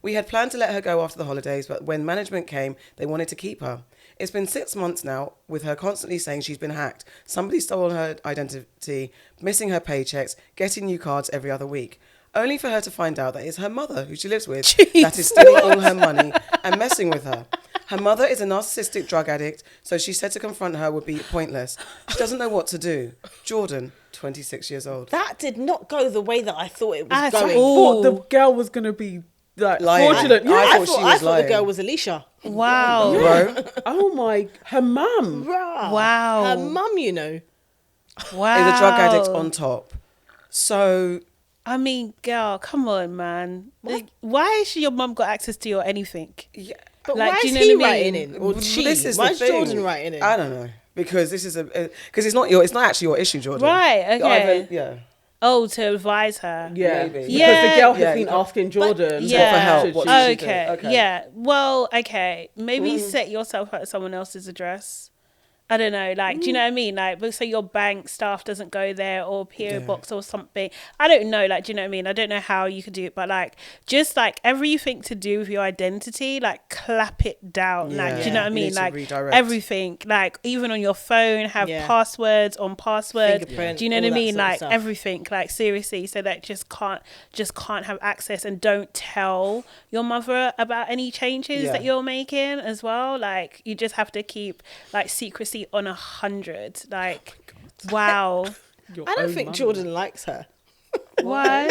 S1: We had planned to let her go after the holidays, but when management came, they wanted to keep her. It's been 6 months now, with her constantly saying she's been hacked. Somebody stole her identity, missing her paychecks, getting new cards every other week. Only for her to find out that it's her mother, who she lives with, that is stealing all her money and messing with her. Her mother is a narcissistic drug addict, so she said to confront her would be pointless. She doesn't know what to do. Jordan, 26 years old.
S2: That did not go the way that I thought it was
S4: At
S2: going.
S4: all.
S3: thought the girl was going to be like
S1: Lying.
S3: fraudulent.
S1: I
S3: Yeah.
S1: thought she was
S2: I thought
S1: lying.
S2: the girl was Alicia.
S4: Wow.
S1: Bro,
S3: Oh my, her mum.
S2: Bruh.
S4: Wow.
S2: Her mum, you know.
S4: Wow.
S1: is a drug addict on top. So,
S4: I mean, girl, come on, man. Like, why has your mum got access to your anything?
S1: yeah.
S2: But
S4: Like,
S2: why
S4: do
S2: is
S4: you know
S2: he
S4: what I
S2: writing
S4: mean?
S2: in? Or she?
S1: This is
S2: Why
S1: the
S2: is
S1: thing.
S2: Jordan writing in?
S1: I don't know. Because this is because it's not actually your issue, Jordan.
S4: Right, okay.
S1: Yeah.
S4: Oh, to advise her.
S3: Yeah,
S1: Maybe.
S3: because
S4: Yeah.
S3: the girl has
S1: Yeah,
S3: been asking Jordan
S4: yeah.
S1: for help.
S3: should
S1: What
S3: she-
S1: should she
S4: Okay.
S1: do? Okay.
S4: Yeah. Well, okay. Maybe set yourself at someone else's address I don't know, like, do you know what I mean? Like, so your bank staff doesn't go there, or PO box or something. I don't know, like, do you know what I mean? I don't know how you could do it, but like, just like everything to do with your identity, like, clap it down. Like, do you know what I mean? Like, everything, like, even on your phone, have passwords on passwords. Do you know what I mean? Like, everything, like, seriously, so that just can't have access, and don't tell your mother about any changes that you're making as well. Like, you just have to keep like secrecy on 100. Like, wow.
S2: I don't think Jordan likes her.
S4: Why?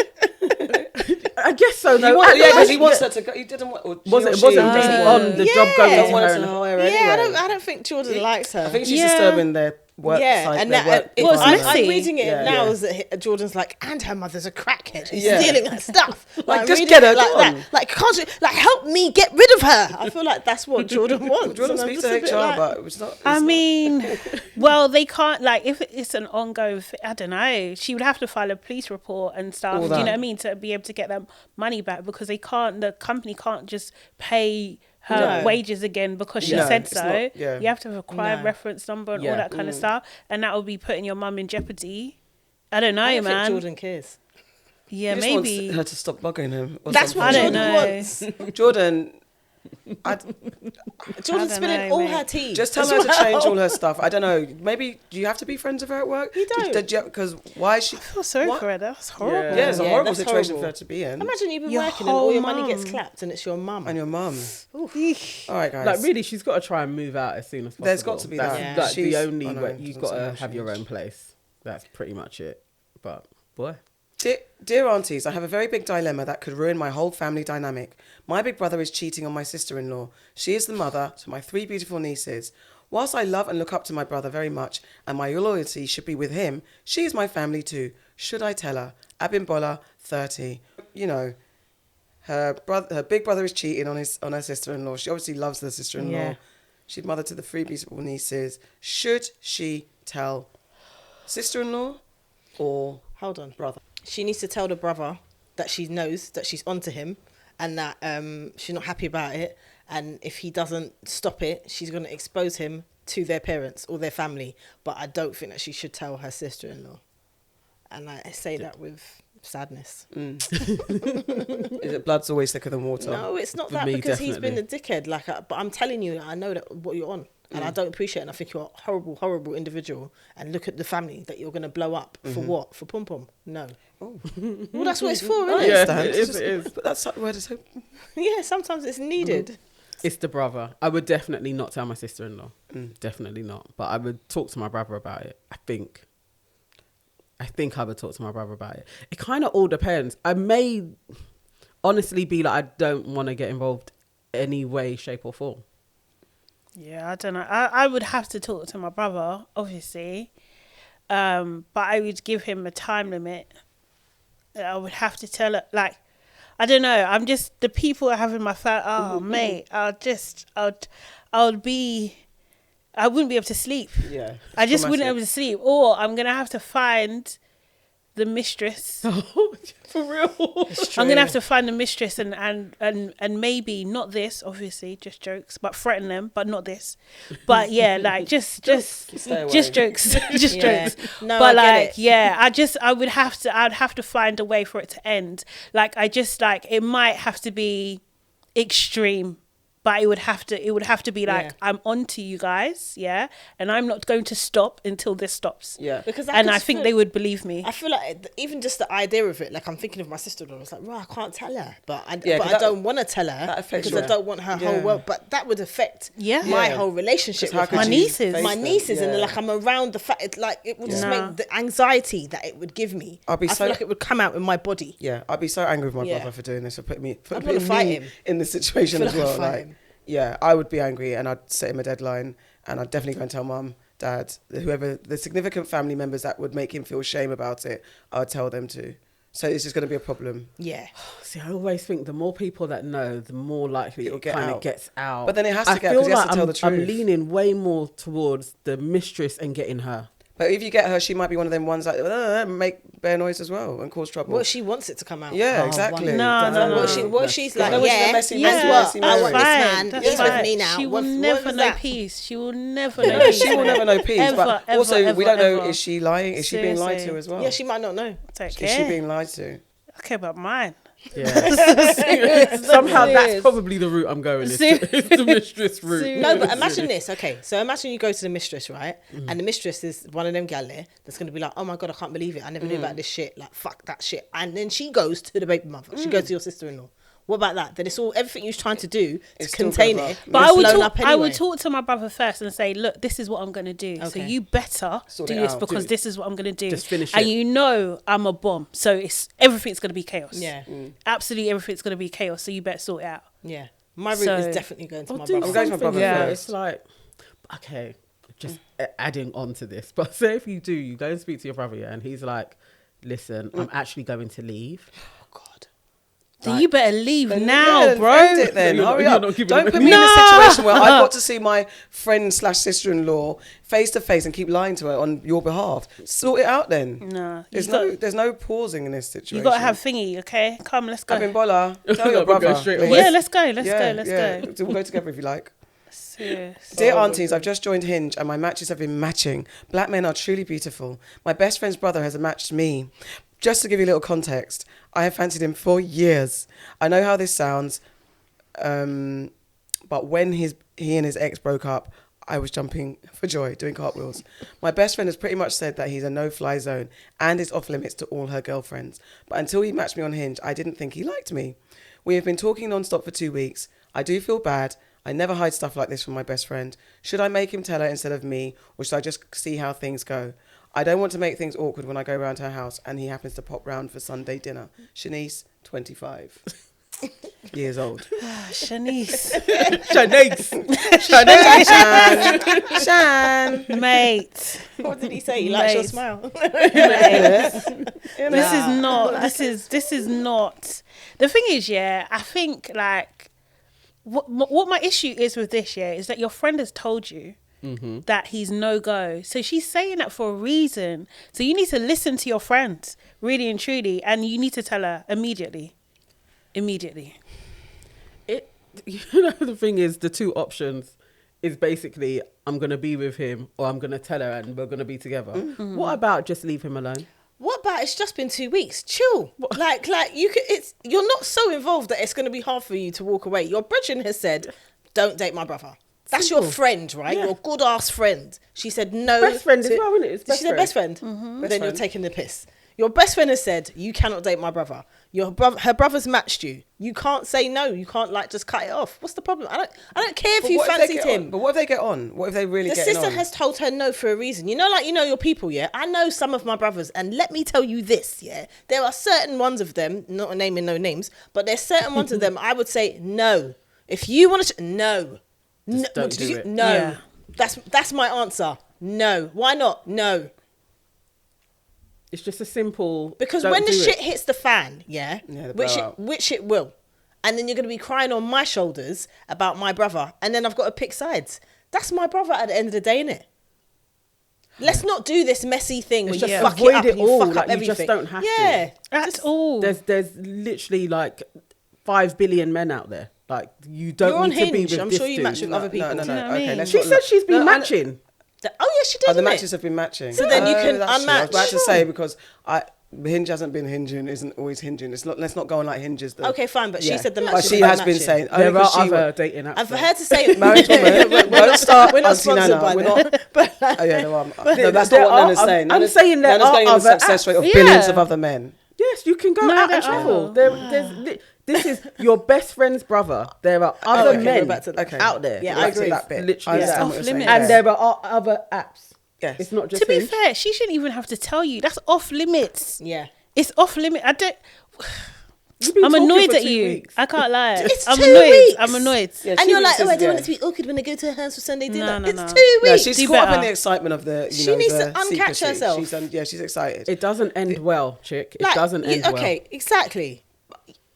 S3: I guess so. No,
S1: because he wants her to go. He didn't want.
S3: It wasn't on the job going to her.
S2: I don't think Jordan likes her.
S1: I think she's disturbing their work.
S2: And I'm reading it now as that Jordan's like, and her mother's a crackhead. She's stealing her stuff.
S1: Like, just get her
S2: like that. Like, can't you, like, help me get rid of her? I feel like that's what Jordan wants.
S1: Jordan speaks to HR, but it's not.
S4: I mean, well, they can't, like, if it's an ongoing thing, I don't know. She would have to file a police report and stuff. Do you know what I mean? To be able to get that money back, because the company can't just pay her wages again because she said so. You have to have a crime reference number and all that kind of stuff, and that will be putting your mum in jeopardy. I don't know,
S2: I don't
S4: think
S2: Jordan cares.
S1: Yeah,
S2: he
S1: maybe wants her to stop bugging him.
S2: That's what Jordan wants.
S1: Jordan's
S2: spilling all her tea.
S1: Just tell her to change all her stuff. I don't know. Maybe do you have to be friends with her at work?
S2: You don't.
S1: Because why is she?
S4: I feel sorry for her. That's horrible.
S1: Yeah, it's a horrible situation for her to be in.
S2: Imagine you've been working and all your money gets clapped, and it's your mum.
S1: And your mum. All right, guys.
S3: Like, really, she's got to try and move out as soon as possible.
S1: There's got to be that.
S3: That's the only way. You've got to have your own place. That's pretty much it. But boy.
S1: Dear aunties, I have a very big dilemma that could ruin my whole family dynamic. My big brother is cheating on my sister-in-law. She is the mother to my 3 beautiful nieces. Whilst I love and look up to my brother very much, and my loyalty should be with him, she is my family too. Should I tell her? Abimbola, 30. You know, her big brother is cheating on her sister-in-law. She obviously loves the sister-in-law. Yeah. She's mother to the 3 beautiful nieces. Should she tell sister-in-law or brother?
S2: She needs to tell the brother that she knows that she's onto him, and that she's not happy about it. And if he doesn't stop it, she's going to expose him to their parents or their family. But I don't think that she should tell her sister-in-law. And I say that with sadness.
S1: Is it blood's always thicker than water?
S2: No, it's not that, because he's been a dickhead. Like, but I'm telling you, I know that what you're on. And I don't appreciate it. And I think you're a horrible, horrible individual. And look at the family that you're going to blow up. For what? For pom-pom? No. Oh. Well, that's what it's for, isn't it?
S3: Yeah, it is.
S1: But that's the word. So.
S2: Yeah, sometimes it's needed.
S3: It's the brother. I would definitely not tell my sister-in-law. Definitely not. But I would talk to my brother about it, I think I would talk to my brother about it. It kind of all depends. I may honestly be like, I don't want to get involved any way, shape or form.
S4: Yeah, I don't know. I would have to talk to my brother, obviously. But I would give him a time limit. I would have to tell it, like, I don't know. I'm just, the people I have in my family, mate, I wouldn't be able to sleep.
S1: Yeah.
S4: I just wouldn't be able to sleep. Or I'm going to have to find the mistress.
S3: For real?
S4: I'm going to have to find the mistress and maybe not this, obviously, just jokes, but threaten them, but not this. But yeah, like just jokes, just jokes.
S2: No,
S4: but
S2: like,
S4: I'd have to find a way for it to end. Like, it might have to be extreme. But it would have to be like, I'm on to you guys, yeah, and I'm not going to stop until this stops.
S1: Yeah.
S2: Because
S4: I think they would believe me.
S2: I feel like even just the idea of it, like, I'm thinking of my sister-in-law. It's like, I can't tell her, but I don't want to tell her because I don't want her whole world. But that would affect my whole relationship with
S4: my nieces.
S2: And like, I'm around the fact, it would just make the anxiety that it would give me. I feel like it would come out in my body.
S1: Yeah, I'd be so angry with my brother for doing this, for putting me
S2: him
S1: in this situation as well. Like, yeah, I would be angry, and I'd set him a deadline, and I'd definitely go and tell mum, dad, whoever the significant family members that would make him feel shame about it, I'd tell them to. So it's just going to be a problem.
S2: Yeah.
S3: See, I always think the more people that know, the more likely it kind of gets out.
S1: But then it has to get out because he has to tell the truth.
S3: I'm leaning way more towards the mistress and getting her.
S1: But if you get her, she might be one of them ones that make bare noise as well and cause trouble.
S2: Well, she wants it to come out.
S1: Yeah, exactly.
S4: No.
S2: What she's like,
S1: No, she's a
S2: yeah,
S1: messy,
S2: guess
S1: messy,
S2: what?
S1: messy
S2: I want
S1: Mary.
S2: this man.
S4: That's
S2: He's
S4: fine.
S2: with me now.
S4: She will
S2: What
S4: never
S2: was
S4: know
S2: that?
S4: peace. She will never know
S1: Yeah,
S4: peace.
S1: she will never know peace.
S4: Ever,
S1: but
S4: ever,
S1: also,
S4: ever,
S1: we don't know,
S4: ever.
S1: is she lying? Is she being lied to
S4: Seriously.
S1: as well?
S2: Yeah, she might not know.
S4: Don't
S1: Is she
S4: care.
S1: being lied to?
S4: Okay, about mine.
S3: Yeah. Somehow that's
S4: Serious.
S3: probably the route I'm going. Is the mistress route.
S4: Serious.
S2: No, but imagine this. Okay, so imagine you go to the mistress, right? And the mistress is one of them gal there that's going to be like, oh my God, I can't believe it. I never knew about this shit. Like, fuck that shit. And then she goes to the baby mother. She goes to your sister-in-law. What about that? Then it's all, everything you're trying to do to
S1: It's still
S2: contain
S1: gonna
S2: it.
S1: blow
S4: But
S2: it's
S4: I would,
S2: blown
S4: talk,
S2: up
S4: I
S2: anyway.
S4: would talk to my brother first and say, look, this is what I'm going to do. So
S2: Okay.
S4: you better
S1: Sort
S4: do
S1: it
S4: this
S1: out.
S4: because
S3: Do it.
S4: this is what I'm going to do.
S3: Just finish
S4: and
S3: it.
S4: you know I'm a bomb. So it's everything's going to be chaos.
S2: Yeah.
S4: Absolutely everything's going to be chaos. So you better sort it out.
S2: Yeah. My route
S4: So-
S2: is definitely going to
S3: Or
S2: my
S3: do
S2: brother.
S1: I'm going to my
S3: something.
S1: brother
S3: Yeah,
S1: first.
S3: it's like, okay, just adding on to this. But say if you do, you go and speak to your brother, yeah, and he's like, listen, I'm actually going to leave.
S2: Oh, God.
S4: Then you better leave
S1: Then,
S4: now,
S1: yeah,
S4: bro.
S1: end it then.
S3: You're not-
S1: Hurry
S3: you're
S1: up.
S3: not giving
S1: Don't
S3: them
S1: put
S3: a-
S1: me in a
S4: No.
S1: situation where I've got to see my friend / sister-in-law face to face and keep lying to her on your behalf. Sort it out then.
S4: No,
S1: There's no pausing in this situation.
S4: you got to have thingy, okay? Come, let's go.
S1: I've been Bola. Tell your
S3: We'll go
S1: brother.
S3: straight
S1: please.
S3: away.
S4: Yeah, let's go. Let's go.
S1: We'll go together if you like.
S4: Serious.
S1: Dear aunties, I've just joined Hinge and my matches have been matching. Black men are truly beautiful. My best friend's brother has matched me. Just to give you a little context, I have fancied him for years. I know how this sounds, but when he and his ex broke up, I was jumping for joy, doing cartwheels. My best friend has pretty much said that he's a no-fly zone and is off limits to all her girlfriends. But until he matched me on Hinge, I didn't think he liked me. We have been talking non-stop for 2 weeks. I do feel bad. I never hide stuff like this from my best friend. Should I make him tell her instead of me, or should I just see how things go? I don't want to make things awkward when I go round to her house and he happens to pop round for Sunday dinner. Shanice, 25 years old.
S4: Shanice.
S1: Shan.
S4: Mate.
S2: What did he say? He likes your
S4: Mate.
S2: smile.
S4: This is not the thing is, yeah, I think like what my issue is with this, yeah, is that your friend has told you that he's no go. So she's saying that for a reason. So you need to listen to your friend, really and truly, and you need to tell her immediately.
S3: It, you know, the thing is, the two options is basically I'm gonna be with him or I'm gonna tell her and we're gonna be together. What about just leave him alone?
S2: What about it's just been 2 weeks? Chill. Like you could. You're not so involved that it's going to be hard for you to walk away. Your brethren has said, "Don't date my brother." That's
S3: Simple.
S2: your friend, right?
S3: Yeah.
S2: Your good ass friend. She said no.
S3: Best friend as well, isn't it? It's best
S2: She said
S3: friend.
S2: best friend.
S1: Best
S2: Then you're
S1: friend.
S2: taking the piss. Your best friend has said you cannot date my brother. Her brother's matched you. You can't say no. You can't like just cut it off. What's the problem? I don't care if
S1: But
S2: you
S1: what if they
S2: fancied
S1: get
S2: him.
S1: on? But what if they get on? What if they really
S2: The
S1: get
S2: sister
S1: on?
S2: has told her no for a reason. You know your people, yeah? I know some of my brothers, and let me tell you this, yeah? There are certain ones of them, not naming no names, but there's certain ones of them I would say no. If you want to... No.
S3: Just don't do it.
S2: No.
S4: Yeah.
S2: That's my answer. No. Why not? No.
S3: It's just a simple.
S2: Because
S3: don't
S2: when the
S3: do
S2: shit
S3: it.
S2: hits the fan, yeah,
S1: Yeah, they
S2: which
S1: blow up.
S2: it will, and then you're going to be crying on my shoulders about my brother, and then I've got to pick sides. That's my brother at the end of the day, innit? Let's not do this messy thing where
S3: It's
S2: you
S3: just
S2: fuck
S3: avoid
S2: it up
S3: it
S2: and you
S3: all,
S2: fuck
S3: like,
S2: up
S3: you
S2: everything.
S3: just don't have to.
S2: Yeah,
S4: At all.
S3: There's literally like 5 billion men out there. Like you don't
S2: You're on
S3: need to be
S2: Hinge.
S3: with
S2: I'm
S3: this
S2: sure you
S3: dude.
S2: match with other people.
S1: No.
S4: Do you know what I
S1: Okay,
S4: mean?
S1: let's
S3: She
S1: not
S3: said she's been
S1: No,
S3: matching.
S2: Oh yeah, she did.
S1: Oh, the
S2: innit?
S1: matches have been matching.
S2: So then you can
S1: that's true. I was about
S2: unmatch.
S1: to say because Hinge hasn't been hinging, isn't always hinging. Let's not go on like hinges though.
S2: Okay, fine, but she
S1: Yeah.
S2: said the
S1: But
S2: matches
S1: she
S2: have
S1: has
S2: been
S1: been
S2: matching.
S1: saying
S3: There are
S1: she
S3: other dating apps.
S2: And for
S3: though.
S2: her to say,
S1: married woman, don't start.
S2: we're not
S1: Auntie
S2: sponsored
S1: Nana,
S2: by
S1: we're
S2: them.
S1: not.
S2: But
S1: Oh yeah, no, that's
S3: there
S1: not what
S3: are
S1: Nana's
S3: oth-
S1: saying.
S3: I'm saying there
S1: Nana's
S3: are
S1: going on the
S3: other
S1: success
S3: apps.
S1: rate of
S4: Yeah.
S1: billions of other men.
S3: Yes, you can go
S4: No,
S3: out
S4: there
S3: and travel.
S4: are.
S3: This is your best friend's brother. There are other
S2: okay, we're
S3: men
S2: back to that.
S1: Okay.
S3: out there.
S2: Yeah,
S1: Back
S2: I
S1: to
S2: agree.
S1: that bit.
S3: Literally
S1: I understand
S3: that.
S1: what you're saying.
S4: Off-limits.
S3: And
S1: Yeah.
S3: there are other apps.
S1: Yes.
S3: It's not just
S4: To be
S3: Hinge.
S4: fair, she shouldn't even have to tell you. That's off limits.
S2: Yeah.
S4: It's off limit. I don't.
S3: You've been
S4: I'm
S3: talking
S4: annoyed
S3: for
S4: at
S3: 2
S4: you.
S3: weeks.
S4: I can't lie.
S2: It's
S4: I'm
S2: 2
S4: annoyed.
S2: weeks.
S4: I'm annoyed.
S1: Yeah,
S2: And
S1: she
S2: you're like,
S1: says,
S2: oh, I don't
S1: yeah.
S2: want it to be awkward when I go to her house for Sunday dinner.
S4: No,
S2: It's
S4: no.
S2: 2
S1: No,
S2: weeks.
S1: she's
S4: Do
S1: caught up in
S4: better.
S1: the excitement of the.
S2: She needs to
S1: the
S2: uncatch
S1: secrecy.
S2: herself.
S1: She's excited.
S3: It doesn't end well, chick. It
S2: Like,
S3: doesn't end well.
S2: Okay, exactly.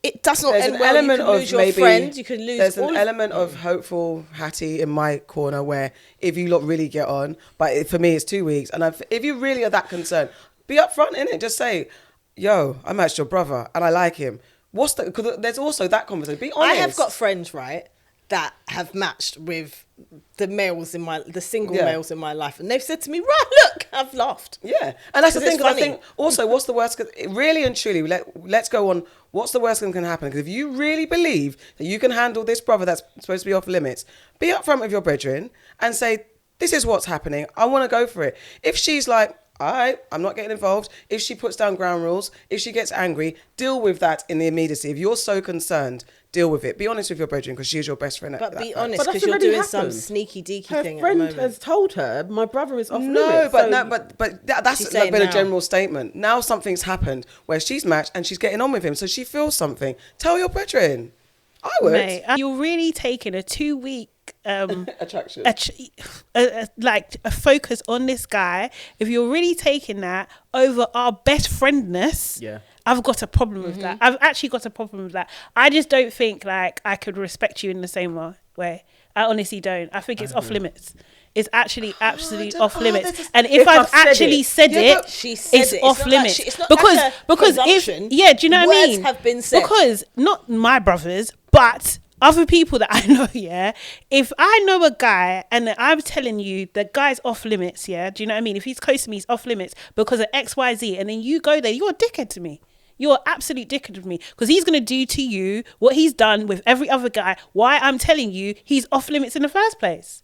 S2: it does not
S1: There's
S2: end
S1: an
S2: well.
S1: element
S2: You could
S1: of
S2: lose your
S1: maybe
S2: friend. You could lose.
S1: there's
S2: all
S1: an
S2: of-
S1: element of hopeful Hattie in my corner where if you lot really get on, but for me it's 2 weeks, and if you really are that concerned, be upfront in it. Just say, "Yo, I matched your brother and I like him." Because there's also that conversation. Be honest.
S2: I have got friends, right, that have matched with the single
S1: Yeah.
S2: males in my life, and they've said to me, "Right, look, I've laughed."
S1: Yeah, and that's the
S2: 'Cause
S1: thing.
S2: it's
S1: 'Cause I
S2: funny.
S1: think also, what's the worst? Really and truly, let's go on. What's the worst that can happen? Because if you really believe that you can handle this brother that's supposed to be off limits, be upfront with your brethren and say, "This is what's happening. I want to go for it." If she's like, "All right, I'm not getting involved," if she puts down ground rules, if she gets angry, deal with that in the immediacy. If you're so concerned, deal with it. Be honest with your brethren because she's your best friend.
S2: But be
S1: that
S2: honest,
S3: But that's
S2: because you're
S3: already
S2: doing some
S3: happened.
S2: sneaky deaky
S3: Her
S2: thing at the
S3: friend
S2: moment.
S3: has told her, my brother is off
S1: No,
S3: limits.
S1: but
S3: so-
S1: no, but that's
S2: She's
S1: like
S2: saying
S1: been a
S2: now.
S1: general statement. Now something's happened where she's matched and she's getting on with him, so she feels something. Tell your brethren. I would.
S4: Mate, you're really taking a 2 week
S1: Attraction.
S4: like a focus on this guy. If you're really taking that over our best friendness,
S3: Yeah.
S4: I've got a problem with that. I've actually got a problem with that. I just don't think like I could respect you in the same way. I honestly don't. I think it's off limits. It's actually absolutely
S1: don't-
S4: off
S1: oh,
S4: limits.
S1: that's-
S4: And if
S3: if
S4: I've
S3: I've said
S4: actually
S3: it.
S4: said
S1: Yeah,
S4: it,
S1: but
S2: She said
S4: it's
S2: it.
S4: off
S2: not
S4: limits.
S2: Like it's not
S4: because
S2: like a
S4: because if
S2: presumption.
S4: yeah, do you know what I
S2: Words
S4: mean?
S2: have been said.
S4: Because not my brothers, but other people that I know, yeah. If I know a guy and I'm telling you the guy's off limits, yeah, do you know what I mean? If he's close to me, he's off limits because of XYZ, and then you go there, you're a dickhead to me. You're absolute dickhead with me because he's going to do to you what he's done with every other guy. Why I'm telling you he's off limits in the first place.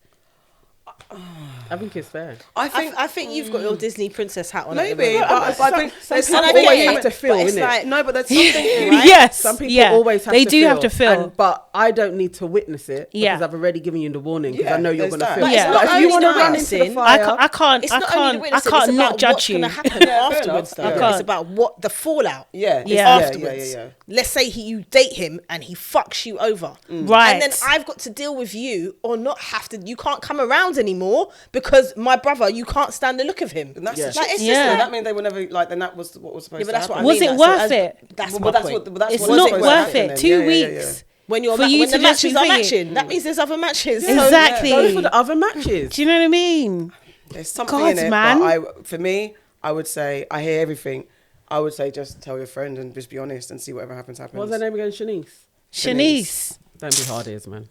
S3: I think it's fair.
S1: I think
S2: I think you've got your Disney princess hat on. at the
S1: maybe,
S2: moment.
S1: but I think there's
S3: some
S1: something
S3: people
S2: I get
S3: always
S2: it,
S3: have to feel,
S2: but it's
S3: innit?
S2: like-
S1: No, but there's something.
S2: Right?
S4: Yes,
S3: Some people
S4: yeah,
S3: always have
S4: they
S3: to
S4: do
S3: feel.
S4: have to feel.
S3: But I don't need to witness it
S4: Yeah.
S3: because I've already given you the warning because
S1: Yeah,
S3: I know you're
S1: there's
S3: going to
S1: that.
S3: feel.
S1: But
S4: it's
S3: But
S4: not
S3: if you
S2: only
S3: want to run into
S2: witnessing,
S3: the fire,
S4: I can't
S2: It's not only the
S4: I
S2: witnessing,
S4: can't
S2: it's
S4: not
S2: about
S4: judge
S2: what's
S4: you.
S2: going to happen afterwards, though.
S4: I can't.
S2: It's about what the fallout.
S1: Yeah,
S4: Yeah.
S2: Afterwards,
S1: yeah.
S2: let's say you date him and he fucks you over,
S4: Right.
S2: And then I've got to deal with you or not have to. You can't come around anymore because my brother, you can't stand the look of him.
S1: And that's
S3: Yeah.
S1: the
S2: Like,
S1: shit.
S2: it's
S4: just
S1: So
S4: like-
S1: that means they were never like. Then that was what was supposed
S2: Yeah, but
S1: to
S2: that's
S1: happen.
S2: what I
S4: Was
S2: mean.
S4: it
S2: That's-
S4: worth it?
S2: That's
S1: Well,
S2: my
S1: that's
S2: point.
S1: what. That's
S4: It's
S1: what
S4: not
S1: supposed to
S4: worth
S1: happen
S4: it.
S1: then.
S4: 2
S1: Yeah, yeah, yeah,
S4: weeks.
S2: When you're
S4: For you
S2: when
S4: to
S2: the
S4: just
S2: matches
S4: be
S2: are
S4: thinking-
S2: matching, that means there's other matches.
S1: Yeah.
S4: Exactly.
S3: go for the other matches.
S4: Do you know what I mean?
S1: There's something
S4: God,
S1: in it,
S4: man.
S1: but for me, I would say I hear everything. I would say just tell your friend and just be honest and see whatever happens.
S3: What's her name again? Shanice.
S4: Shanice.
S3: Don't be hard ears, man.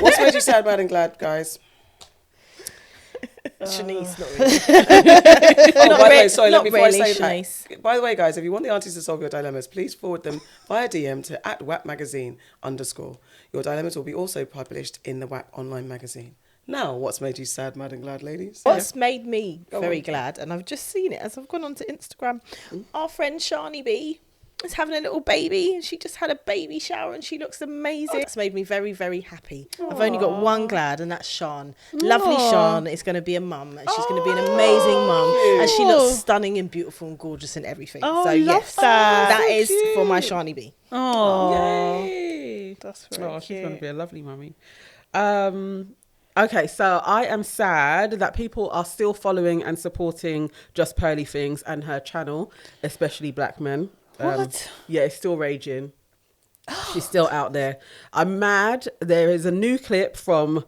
S1: What's made you sad, mad, and glad, guys?
S2: Shanice, not really.
S1: Oh, by the way, sorry,
S2: not
S1: before I
S2: really,
S1: say
S2: Shanice.
S1: that. By the way, guys, if you want the aunties to solve your dilemmas, please forward them via DM to @WAP_magazine_. Your dilemmas will be also published in the WAP online magazine. Now, what's made you sad, mad, and glad, ladies?
S2: What's made me
S1: Go
S2: very
S1: on.
S2: glad, and I've just seen it as I've gone onto Instagram, our friend Shani B is having a little baby. She just had a baby shower and she looks amazing. It's made me very, very happy. I've only got one glad, and that's Sean. Lovely
S4: Aw.
S2: Sean is going to be a mum, and she's going to be an amazing mum, and she looks stunning and beautiful and gorgeous and everything.
S4: Oh,
S2: so
S4: love
S2: yes,
S4: that.
S2: that
S3: So
S2: is for my
S3: cute.
S2: Shani B.
S4: Oh,
S3: Yay.
S4: that's very
S3: Oh, she's
S4: cute.
S3: going to be a lovely mummy. Okay, so I am sad that people are still following and supporting Just Pearly Things and her channel, especially black men.
S4: What?
S3: Yeah, it's still raging. She's still out there. I'm mad. There is a new clip from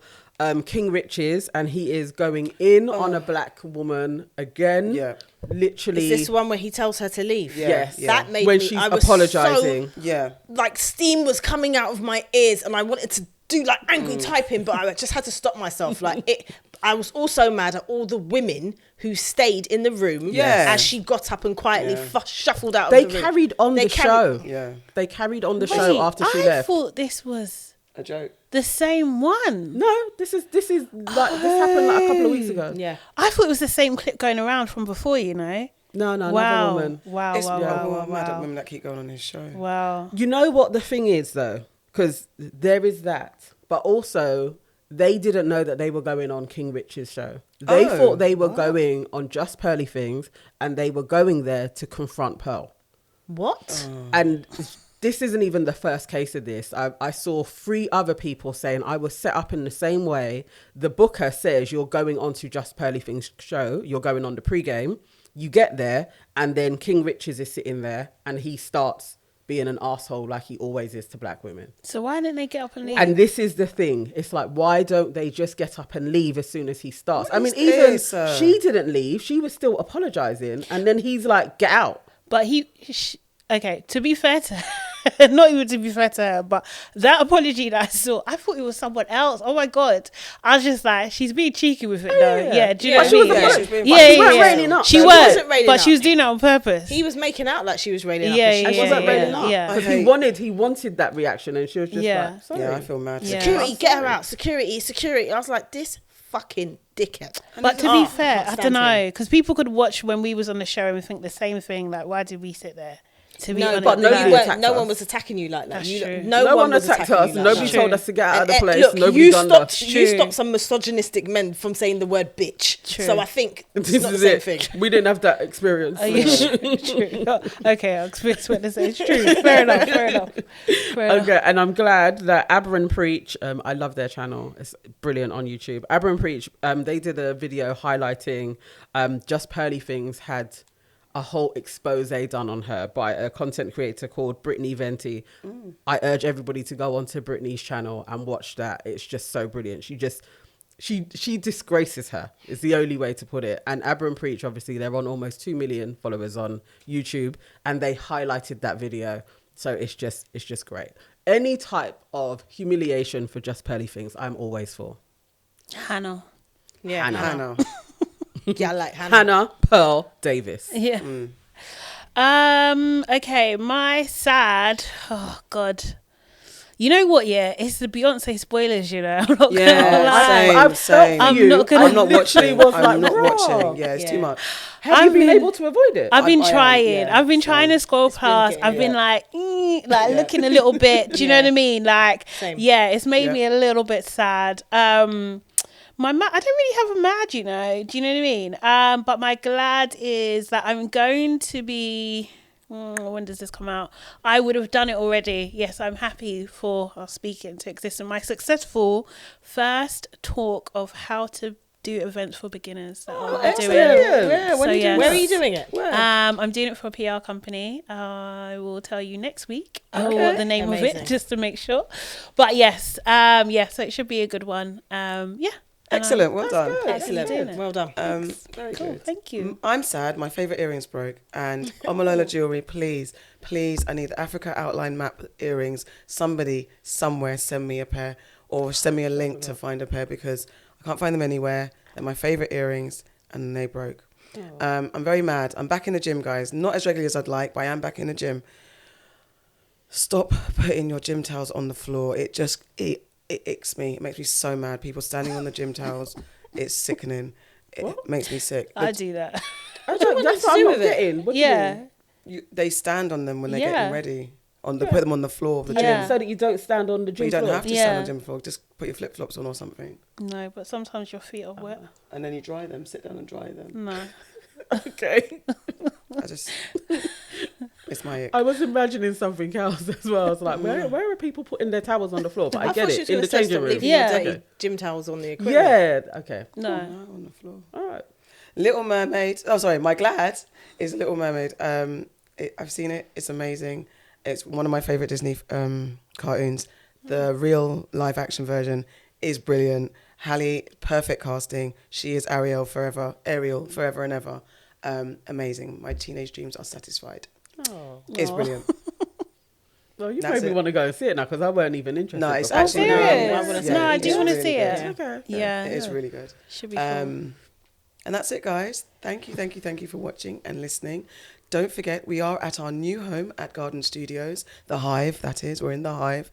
S3: King Riches, and he is going in on a black woman again.
S1: Yeah.
S3: Literally.
S2: Is this one where he tells her to leave?
S1: Yeah.
S3: Yes.
S2: That made
S3: when
S2: me.
S3: she's
S2: I was
S3: apologising.
S1: Yeah.
S2: like steam was coming out of my ears, and I wanted to do like angry typing, but I just had to stop myself. Like it, I was also mad at all the women who stayed in the room
S1: Yeah.
S2: as she got up and quietly
S1: Yeah.
S2: shuffled out
S3: They
S2: of the room.
S3: carried on
S2: They
S3: the show.
S1: Yeah.
S3: They carried on the show
S4: Wait,
S3: after she
S4: I
S3: left.
S4: thought this was
S1: A joke.
S4: the same one.
S3: No, this is like this happened like a couple of weeks ago.
S2: Yeah.
S4: I thought it was the same clip going around from before, you know.
S3: No,
S4: Wow.
S3: another woman.
S4: Wow,
S1: It's
S4: wow, wow, wow,
S1: mad at
S4: wow.
S1: women that keep going on his show.
S4: Wow.
S3: You know what the thing is though, because there is that, but also they didn't know that they were going on King Rich's show. They
S1: Oh,
S3: thought they were
S1: what?
S3: going on Just Pearly Things, and they were going there to confront Pearl.
S2: What?
S3: And this isn't even the first case of this. I saw 3 other people saying I was set up in the same way. The booker says you're going on to Just Pearly Things show. You're going on the pregame. You get there, and then King Richards is sitting there, and he starts being an asshole like he always is to black women.
S4: So why didn't they get up and leave?
S3: And this is the thing. It's like, why don't they just get up and leave as soon as he starts?
S1: What
S3: I mean,
S1: is
S3: even
S1: this?
S3: she didn't leave. She was still apologizing. And then he's like, get out.
S4: But okay, to be fair to her, not even to be fair to her, but that apology that I saw, I thought it was someone else. Oh my God. I was just like, she's being cheeky with it though. Yeah, do you know what I mean?
S3: She wasn't raining up.
S4: She
S3: though.
S2: wasn't
S4: was,
S2: raining
S4: but
S2: up.
S4: she was doing it on purpose.
S2: He was making out like she was raining
S4: Yeah,
S2: up. And
S4: yeah,
S2: she wasn't
S4: yeah,
S2: raining up.
S4: yeah.
S3: Because
S1: Okay.
S3: he wanted that reaction, and she was just
S4: Yeah.
S3: like, sorry.
S1: Yeah, I feel mad.
S4: Yeah.
S2: Security, get her out. Security. I was like, this fucking dickhead.
S4: But to
S2: Oh,
S4: be fair, I
S2: can't
S4: don't
S2: stand him.
S4: know, because people could watch when we was on the show and think the same thing. Like, why did we sit there? To be
S2: No,
S4: honest,
S3: but
S2: but
S3: nobody attacked
S2: no
S3: us.
S2: one was attacking you like that.
S4: That's
S2: You-
S4: true.
S3: No one
S2: was
S3: attacked
S2: attacking
S3: us.
S2: you like
S3: Nobody
S2: that.
S3: told us to get out of the
S2: And,
S3: place.
S2: look,
S3: Nobody
S2: you
S3: done
S2: stopped.
S3: us.
S2: You
S4: True.
S2: stopped some misogynistic men from saying the word bitch.
S4: True.
S2: So I think it's
S3: This
S2: not
S3: is
S2: the same
S3: it.
S2: thing.
S3: We didn't have that experience.
S4: True. Okay, I'll experience what to say. It's true. Fair enough. Fair enough.
S3: Okay, and I'm glad that Abba and Preach, I love their channel. It's brilliant on YouTube. Abba and Preach, they did a video highlighting Just Pearly Things had a whole expose done on her by a content creator called Brittany Venti. I urge everybody to go onto Brittany's channel and watch that. It's just so brilliant. She disgraces her is the only way to put it. And Abba and Preach, obviously, they're on almost 2 million followers on YouTube, and they highlighted that video. So it's just great. Any type of humiliation for Just Pearly Things, I'm always for.
S4: Hannah.
S2: Yeah,
S1: Hannah.
S2: Yeah, I like Hannah.
S3: Hannah Pearl Davis.
S4: Yeah. Okay, my sad. Oh God. You know what? Yeah, it's the Beyonce spoilers. You know, I'm not gonna
S1: Yeah,
S4: lie.
S1: same.
S4: I'm not gonna-
S1: I'm not
S3: literally
S1: watching.
S3: was
S1: I'm
S3: like,
S1: not
S3: raw.
S1: watching. Yeah, it's too
S2: Yeah.
S1: much.
S3: Have you been
S4: been-
S3: able to avoid it?
S4: I've been
S1: I am,
S4: trying.
S1: yeah,
S4: I've been trying to scroll
S2: been
S4: past.
S2: getting-
S4: I've been
S1: yeah.
S4: like
S1: Yeah.
S4: looking a little bit. Do you know
S2: Yeah.
S4: what I mean? Like,
S2: Same.
S4: yeah, it's made
S1: Yeah.
S4: me a little bit sad. I don't really have a mad, you know. Do you know what I mean? But my glad is that I'm going to be. When does this come out? I would have done it already. Yes, I'm happy for our speaking to exist in my successful first talk of how to do events for beginners that I'll be doing.
S3: Yeah,
S4: So, yes.
S2: Where are you doing it?
S4: I'm doing it for a PR company. I will tell you next week what the name of
S2: Amazing.
S4: it, just to make sure. But yes, so it should be a good one. Yeah. And
S1: Excellent. Well done.
S4: doing
S2: Excellent.
S4: it.
S2: Well done.
S1: Very
S4: Cool,
S1: good.
S4: thank you.
S1: I'm sad. My favourite earrings broke. And Omolola Jewellery, please, I need the Africa outline map earrings. Somebody, somewhere, send me a pair. Or send me a link to find a pair, because I can't find them anywhere. They're my favourite earrings, and they broke. I'm very mad. I'm back in the gym, guys. Not as regularly as I'd like, but I am back in the gym. Stop putting your gym towels on the floor. It icks me. It makes me so mad. People standing on the gym towels. It's sickening. It makes me sick.
S4: I do that.
S3: That's what I'm not getting. What do you
S4: Yeah.
S3: mean?
S1: They stand on them when they're
S4: Yeah.
S1: getting ready. They put them on the floor of the gym.
S4: Yeah.
S3: So that you don't stand on the
S1: But
S3: gym
S1: you don't
S3: floor.
S1: have to stand on
S4: Yeah.
S1: the gym floor. Just put your flip flops on or something,
S4: No, but sometimes your feet are wet.
S1: and then you dry them. Sit down and dry them.
S4: No.
S3: Okay.
S1: It's my ick.
S3: I was imagining something else as well. I was like, where are people putting their towels on the floor? But I get
S2: thought she
S3: it.
S2: was
S3: In
S2: gonna
S3: the
S2: say
S3: changing
S2: stop
S3: room.
S2: leaving
S4: Yeah.
S2: your dirty
S3: Okay.
S2: gym towels on the equipment.
S3: Yeah. Okay.
S4: No.
S1: On the floor.
S3: All right.
S1: Little Mermaid. Oh, sorry. My glad is Little Mermaid. I've seen it. It's amazing. It's one of my favorite Disney cartoons. The real live action version is brilliant. Halle, perfect casting. She is Ariel forever and ever. Amazing. My teenage dreams are satisfied.
S3: Oh.
S1: It's brilliant.
S3: Well, you
S1: That's
S3: made me
S1: it.
S3: want to go and see it now because I weren't even interested.
S1: No, it's
S3: before.
S1: actually
S4: serious?
S1: no,
S2: I wanna see
S4: No, I
S2: it.
S4: do
S1: it's
S4: want to
S1: really
S4: see
S1: good.
S4: it.
S3: Okay.
S4: Yeah.
S1: It is really good.
S4: Should be cool.
S1: And that's it, guys. Thank you for watching and listening. Don't forget, we are at our new home at Garden Studios, the Hive, that is. We're in the Hive.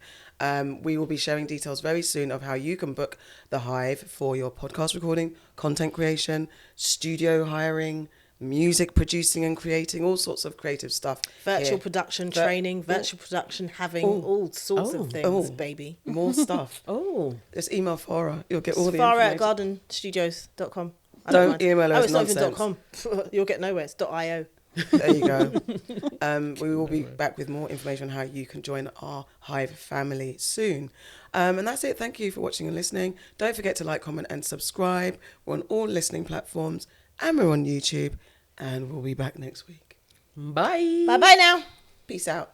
S1: We will be sharing details very soon of how you can book the Hive for your podcast recording, content creation, studio hiring, music producing and creating, all sorts of creative stuff.
S2: Virtual
S1: here.
S2: production training, virtual production having all sorts of things, baby.
S1: More stuff.
S3: Oh.
S1: Just email Farah. You'll get all the
S2: Farah at
S1: information.
S2: gardenstudios.com.
S1: Don't email us
S2: it's not even
S1: nonsense.
S2: .com. You'll get nowhere. It's .io.
S1: There you go. We will be back with more information on how you can join our Hive family soon. And that's it. Thank you for watching and listening. Don't forget to like, comment and subscribe. We're on all listening platforms and we're on YouTube. And we'll be back next week.
S3: Bye.
S2: Bye bye now.
S1: Peace out.